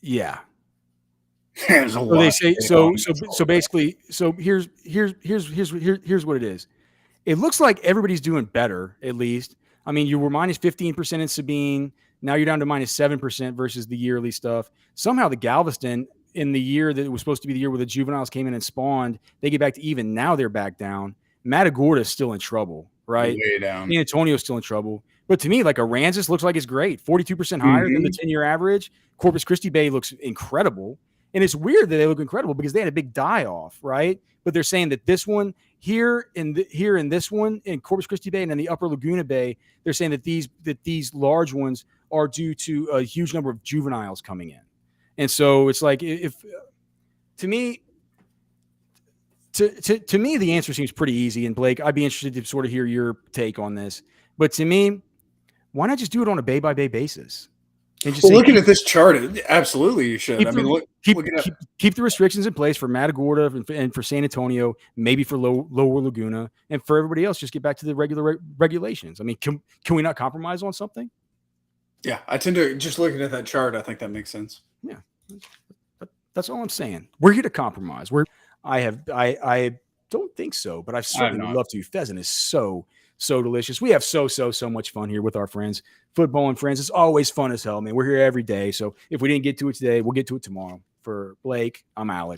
yeah. There's a lot. They say so basically, so here's what it is. It looks like everybody's doing better, at least. I mean, you were minus 15% in Sabine. Now you're down to minus 7% versus the yearly stuff. Somehow the Galveston, in the year that it was supposed to be the year where the juveniles came in and spawned, they get back to even. Now they're back down. Matagorda is still in trouble, right? Way down. San Antonio's still in trouble. But to me, like Aransas looks like it's great. 42% higher than the 10-year average. Corpus Christi Bay looks incredible. And it's weird that they look incredible because they had a big die-off, right? But they're saying that this one here in this one in Corpus Christi Bay and in the Upper Laguna Bay, they're saying that these large ones are due to a huge number of juveniles coming in. And so it's like, if to me, the answer seems pretty easy. And Blake, I'd be interested to sort of hear your take on this. But to me, why not just do it on a bay-by-bay basis? And just looking at this chart, absolutely you should. Keep the restrictions in place for Matagorda and for San Antonio, maybe for Lower Laguna, and for everybody else, just get back to the regular regulations. I mean, can we not compromise on something? Yeah, I tend to just looking at that chart. I think that makes sense. Yeah, that's all I'm saying. We're here to compromise. I don't think so, but I certainly would love to. Pheasant is so delicious. We have so much fun here with our friends, football and friends. It's always fun as hell, man. We're here every day. So if we didn't get to it today, we'll get to it tomorrow. For Blake, I'm Alex.